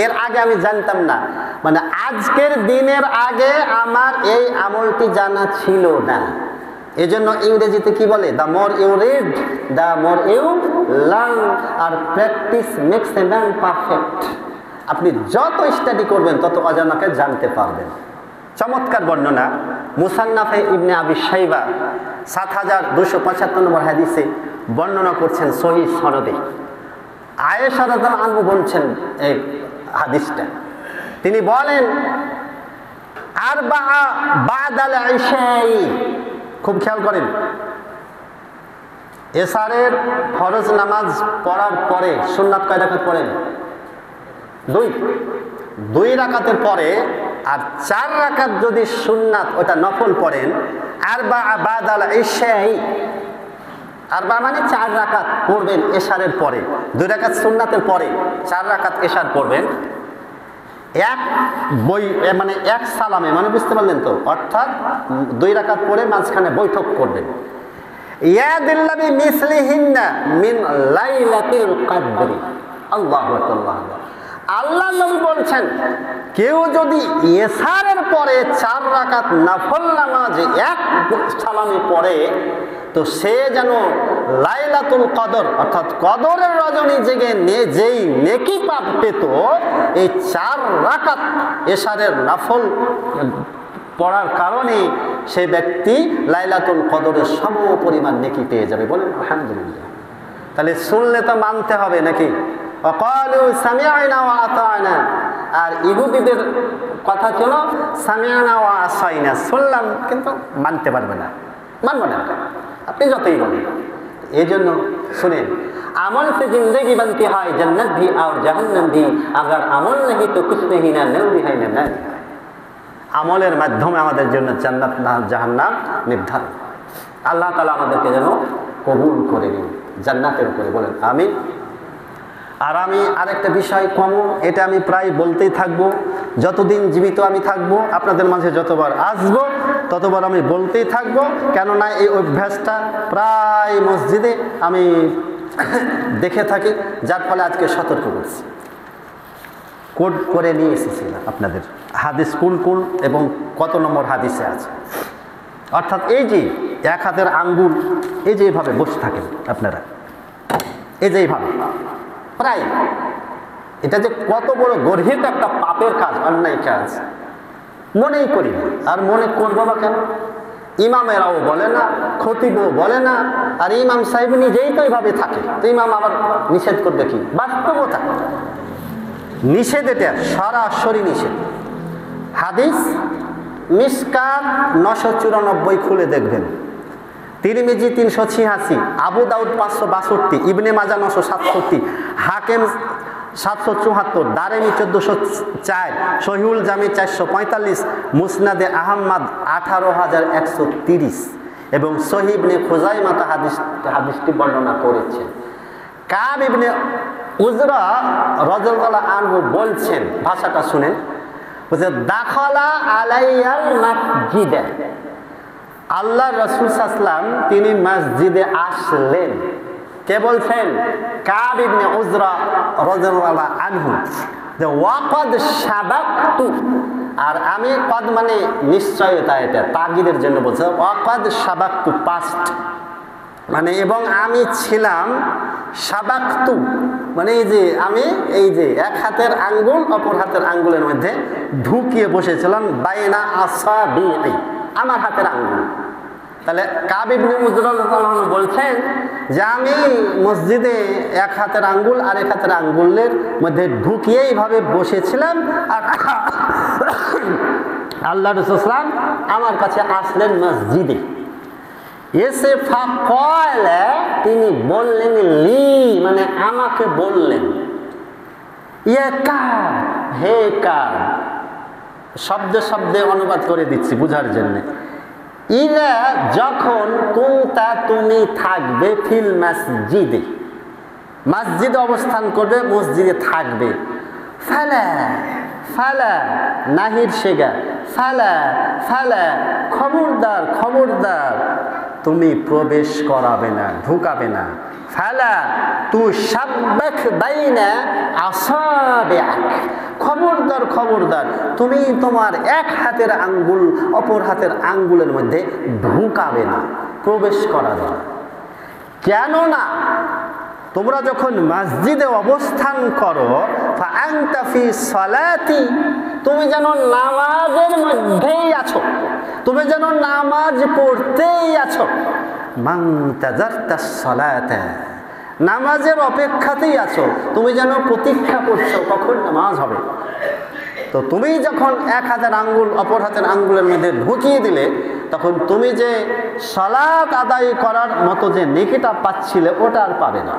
এর আগে আমি জানতাম না, মানে আজকের দিনের আগে আমার এই আমলটি জানা ছিল না। এজন্য ইংরেজিতে কি বলে, the more you read the more you learn, আর practice makes a man perfect. আপনি যত স্টাডি করবেন তত অজানাকে জানতে পারবেন। চমৎকার বর্ণনা মুসান্নাফে ইবনে আবি শাইবা ৭২৭৫ নম্বর হাদিসে বর্ণনা করছেন সহিহ সনদে। আয়েশা রাদিয়াল্লাহু আনহা বলছেন এই হাদিসটা, তিনি বলেন আরবাআ বাদাল ইশাই, খুব খেয়াল করেন, এশারের ফরজ নামাজ পড়ার পরে সুন্নাত কয় রাকাত পড়েন? 2 রাকাতের পরে, আর 4 রাকাত যদি সুন্নাত ওটা নফল পড়েন, আরবাআ বাদাল ইশাই, আরবা মানে 4 রাকাত পড়বেন এশারের পরে, 2 রাকাত সুন্নাতের পরে 4 রাকাত এশার পড়বেন মানে এক সালামে, মানে বুঝতে পারলেন তো? অর্থাৎ 2 রাকাত পড়ে মাঝখানে বৈঠক করবেন। ইয়াদিল্লাবি মিসলিহিন্না মিন লাইলাতিল কদরি। আল্লাহু আকবার। আল্লাহ নবী বলছেন, কেউ যদি এশারের পরে 4 রাকাত নফল নামাজ এক সালামে পড়ে, তো সে যেন লাইলাতুল কদর অর্থাৎ কদরের রজনী জেগে যেই নেকি পেত, এই 4 রাকাত এশারের নফল পড়ার কারণে সে ব্যক্তি লাইলাতুল কদরের সম পরিমাণ নেকি পেয়ে যাবে। বলেন আলহামদুলিল্লাহ। তাহলে শুনলে তো মানতে হবে নাকি? ওয়াকালু সামি'না ওয়া আতা'না, আর ইহুদিদের কথা ছিল সামি'না ওয়া আসাইনা, শুনলাম কিন্তু মানতে পারবে না, মানব না আপনি যতই বলেন। এই জন্য শুনেন, আমল से जिंदगी बनती है, जन्नत भी और जहन्नम भी, अगर আমল नहीं तो कुछ नहीं, ना नूर भी है ना नार। আমলের মাধ্যমে আমাদের জন্য জান্নাত না জাহান্নাম নির্ধারণ। আল্লাহ তাআলা আমাদেরকে যেন কবুল করে নিন জান্নাতের উপরে, বলেন আমিন। আর আমি আরেকটা বিষয় কমন, এটা আমি প্রায় বলতেই থাকবো, যতদিন জীবিত আমি থাকবো, আপনাদের মাঝে যতবার আসবো ততবার আমি বলতেই থাকবো, কেননা এই অভ্যাসটা প্রায় মসজিদে আমি দেখে থাকি, যার ফলে আজকে সতর্ক করছি। কোড করে নিয়ে এসেছিলাম আপনাদের হাদিস কোন কোন এবং কত নম্বর হাদিসে আছে। অর্থাৎ এই যে এক হাতের আঙ্গুল, এই যে এইভাবে বসে থাকেন আপনারা, এই যে এইভাবে, প্রায় এটা যে কত বড় গর্হিত একটা পাপের কাজ, অন্যায় কাজ মনেই করি না। আর মনে করবো বা কেন? ইমামেরাও বলে না, খতিবও বলে না, আর ইমাম সাহেব নিজেই তো এইভাবে থাকে, তো ইমাম আবার নিষেধ করবে কি? বাস্তবতা নিষেধ, এটা সরাসরি নিষেধ। হাদিস মিশকাত 994 খুলে দেখবেন, তিরমিজি 386, আবু দাউদ 562, ইবনে মাজা 967, হাকেম 774, দারেমি 1404, সহিহুল জামি 445, মুসনাদে আহমদ 18130 এবং সহিহ ইবনে খুজাইমা হাদিসটি বর্ণনা করেছেন। কাব ইবনে উজরা রাদিয়াল্লাহু আনহু বলছেন, ভাষাটা শুনেন, বলছে দাখালা আলাইয়াল মাসজিদে, আল্লাহ রাসূল সাল্লাল্লাহু আলাইহি ওয়াসাল্লাম তিনি মসজিদে আসলেন। কে বলছেন? কাব ইবনে উজরা রাদিয়াল্লাহু আনহু। যে ওয়াকাদ সাবাকতু, আর আমি কদ মানে নিশ্চয়তা, এটা তাগিদের জন্য বলছে, ওয়াকাদ সাবাকতু পাস্ট, মানে এবং আমি ছিলাম, সাবাকতু মানে এই যে আমি এই যে এক হাতের আঙ্গুল অপর হাতের আঙ্গুলের মধ্যে ঢুকিয়ে বসেছিলাম, বাইনা আসাবি'i, আমার হাতের আঙ্গুল। তাহলে কাব ইবনে উজরা রাদিয়াল্লাহু আনহু বলছেন যে আমি মসজিদে এক হাতের আঙ্গুল আর এক হাতের আঙ্গুলের মধ্যে ঢুকিয়ে এইভাবে বসেছিলাম, আর আল্লাহ রাসূল সাল্লাল্লাহু আলাইহি ওয়াসাল্লাম আমার কাছে আসলেন মসজিদে এসে, ফাকালা তিনি বললেন, লি মানে আমাকে বললেন, ইয়ে কার, হে কার, শব্দে শব্দে অনুবাদ করে দিচ্ছি বুঝার জন্য। ইরা যখন কুনতা তুমি থাকবে ফিল মসজিদে, মসজিদে অবস্থান করবে, মসজিদে থাকবে। ফালা ফালা নাহির শেগা, ফালা ফালা খবরদার খবরদার তুমি প্রবেশ করাবে না, ঢুকাবে না। ফালা তু শাব্বাক বাইনা আসাবিআক, খবরদার খবরদার তুমি তোমার এক হাতের আঙ্গুল অপর হাতের আঙ্গুলের মধ্যে ঢুকাবে না, প্রবেশ করাবে না। কেননা তোমরা যখন মসজিদে অবস্থান করো, ফাআনতা ফি সালাতি, তুমি যেন নামাজের মধ্যেই আছো, তুমি যেন নামাজ পড়তেই আছো। মান তাজারতা সালাতা, নামাজের অপেক্ষাতেই আছো, তুমি যেন প্রতীক্ষা করছো কখন নামাজ হবে। তো তুমি যখন এক হাতের আঙ্গুল অপর হাতের আঙ্গুলের মধ্যে ঢুকিয়ে দিলে, তখন তুমি যে সালাত আদায় করার মতো যে নেকিটা পাচ্ছিলে ওটা আর পাবে না।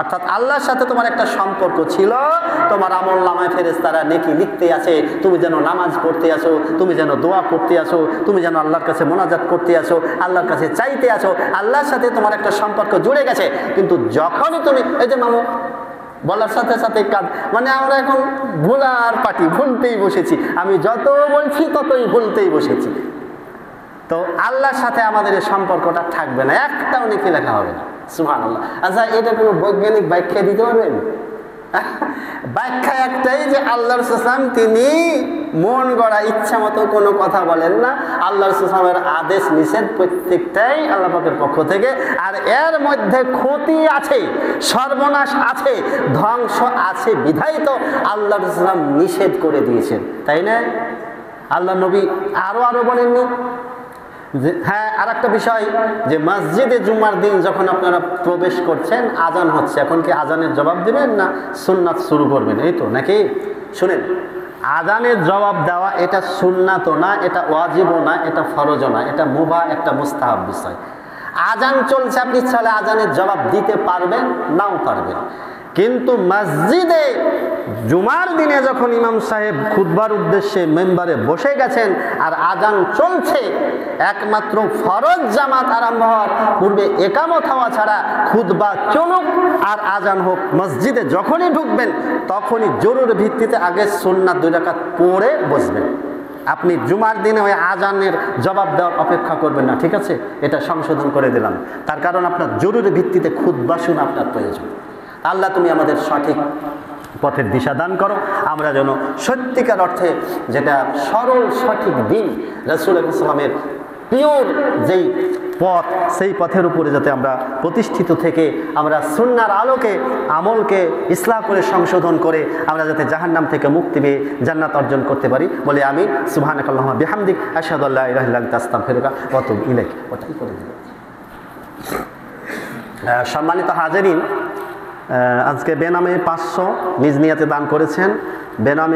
অর্থাৎ আল্লাহর সাথে তোমার একটা সম্পর্ক ছিল, তোমার আমলনামায় ফেরেশতারা নেকি লিখতে আছে, তুমি যেন নামাজ পড়তে আসো, তুমি যেন দোয়া করতে আসো, তুমি যেন আল্লাহর কাছে মোনাজাত করতে আসো, আল্লাহর কাছে চাইতে আসো, আল্লাহর সাথে তোমার একটা সম্পর্ক জুড়ে গেছে। কিন্তু যখনই তুমি এই যে মামু বলার সাথে সাথে কাজ, মানে আমরা এখন ভুলার পাটি, ভুলতেই বসেছি, আমি যত বলছি ততই ভুলতেই বসেছি। তো আল্লাহর সাথে আমাদের এই সম্পর্কটা থাকবে না, একটাও নেকি লেখা হবে না। সুবহানাল্লাহ। আচ্ছা, এটা কোনো বৈজ্ঞানিক ব্যাখ্যা দিতে পারবেন? ব্যাখ্যা একটাই যে আল্লাহ রাসূল সাল্লাল্লাহু আলাইহি ওয়াসাল্লাম তিনি মন গড়া ইচ্ছা মতো কোনো কথা বলেন না। আল্লাহ রাসূল সাল্লাল্লাহু আলাইহি ওয়াসাল্লামের আদেশ নিষেধ প্রত্যেকটাই আল্লাহ পাকের পক্ষ থেকে, আর এর মধ্যে ক্ষতি আছে, সর্বনাশ আছে, ধ্বংস আছে বিধায় তো আল্লাহ রাসূল সাল্লাল্লাহু আলাইহি ওয়াসাল্লাম নিষেধ করে দিয়েছেন, তাই না? আল্লাহ নবী আরো বলেননি যে হ্যাঁ, আর একটা বিষয় যে মসজিদে জুমার দিন যখন আপনারা প্রবেশ করছেন, আজান হচ্ছে, এখন কি আজানের জবাব দিবেন না সুন্নাত শুরু করবেন? এই তো নাকি? শুনেন, আজানের জবাব দেওয়া এটা সুন্নাতও না, এটা ওয়াজিবও না, এটা ফরজও না, এটা মুবাহ, একটা মুস্তাহাব বিষয়। আজান চলছে, আপনি চাইলে আজানের জবাব দিতে পারবেন, নাও পারবেন। কিন্তু মসজিদে জুমার দিনে যখন ইমাম সাহেব খুতবার উদ্দেশ্যে মেম্বারে বসে গেছেন আর আজান চলছে, একমাত্র ফরজ জামাত আরম্ভ হওয়ার পূর্বে একামত হওয়া ছাড়া খুতবা চলুক আর আজান হোক, মসজিদে যখনই ঢুকবেন তখনই জরুরি ভিত্তিতে আগে সুন্নাত 2 রাকাত পড়ে বসবেন। আপনি জুমার দিনে ওই আজানের জবাব দেওয়ার অপেক্ষা করবেন না, ঠিক আছে? এটা সংশোধন করে দিলাম। তার কারণ আপনার জরুরি ভিত্তিতে খুতবা শোনা আপনার প্রয়োজন। আল্লাহ তুমি আমাদের সঠিক পথের দিশা দান করো, আমরা যেন সত্যিকার অর্থে যেটা সরল সঠিক দিন, রাসূল ইসলামের পিওর যেই পথ, সেই পথের উপরে যাতে আমরা প্রতিষ্ঠিত থেকে আমরা সুন্নাহর আলোকে আমলকে ইসলাহ করে সংশোধন করে আমরা যাতে জাহান্নাম থেকে মুক্তি পেয়ে জান্নাত অর্জন করতে পারি বলে আমি সুবহানাকাল্লাহুম্মা বিহামদিক আশহাদু আল্লা ইলাহা ইল্লা আনতা আস্তাগফিরুকা ওয়া আতুবু ইলাইক। ওটাই করে দিলাম। সম্মানিত হাজিরিন, আজকে বেনামে 500 নিজ নিয়াতে দান করেছেন। বেনামে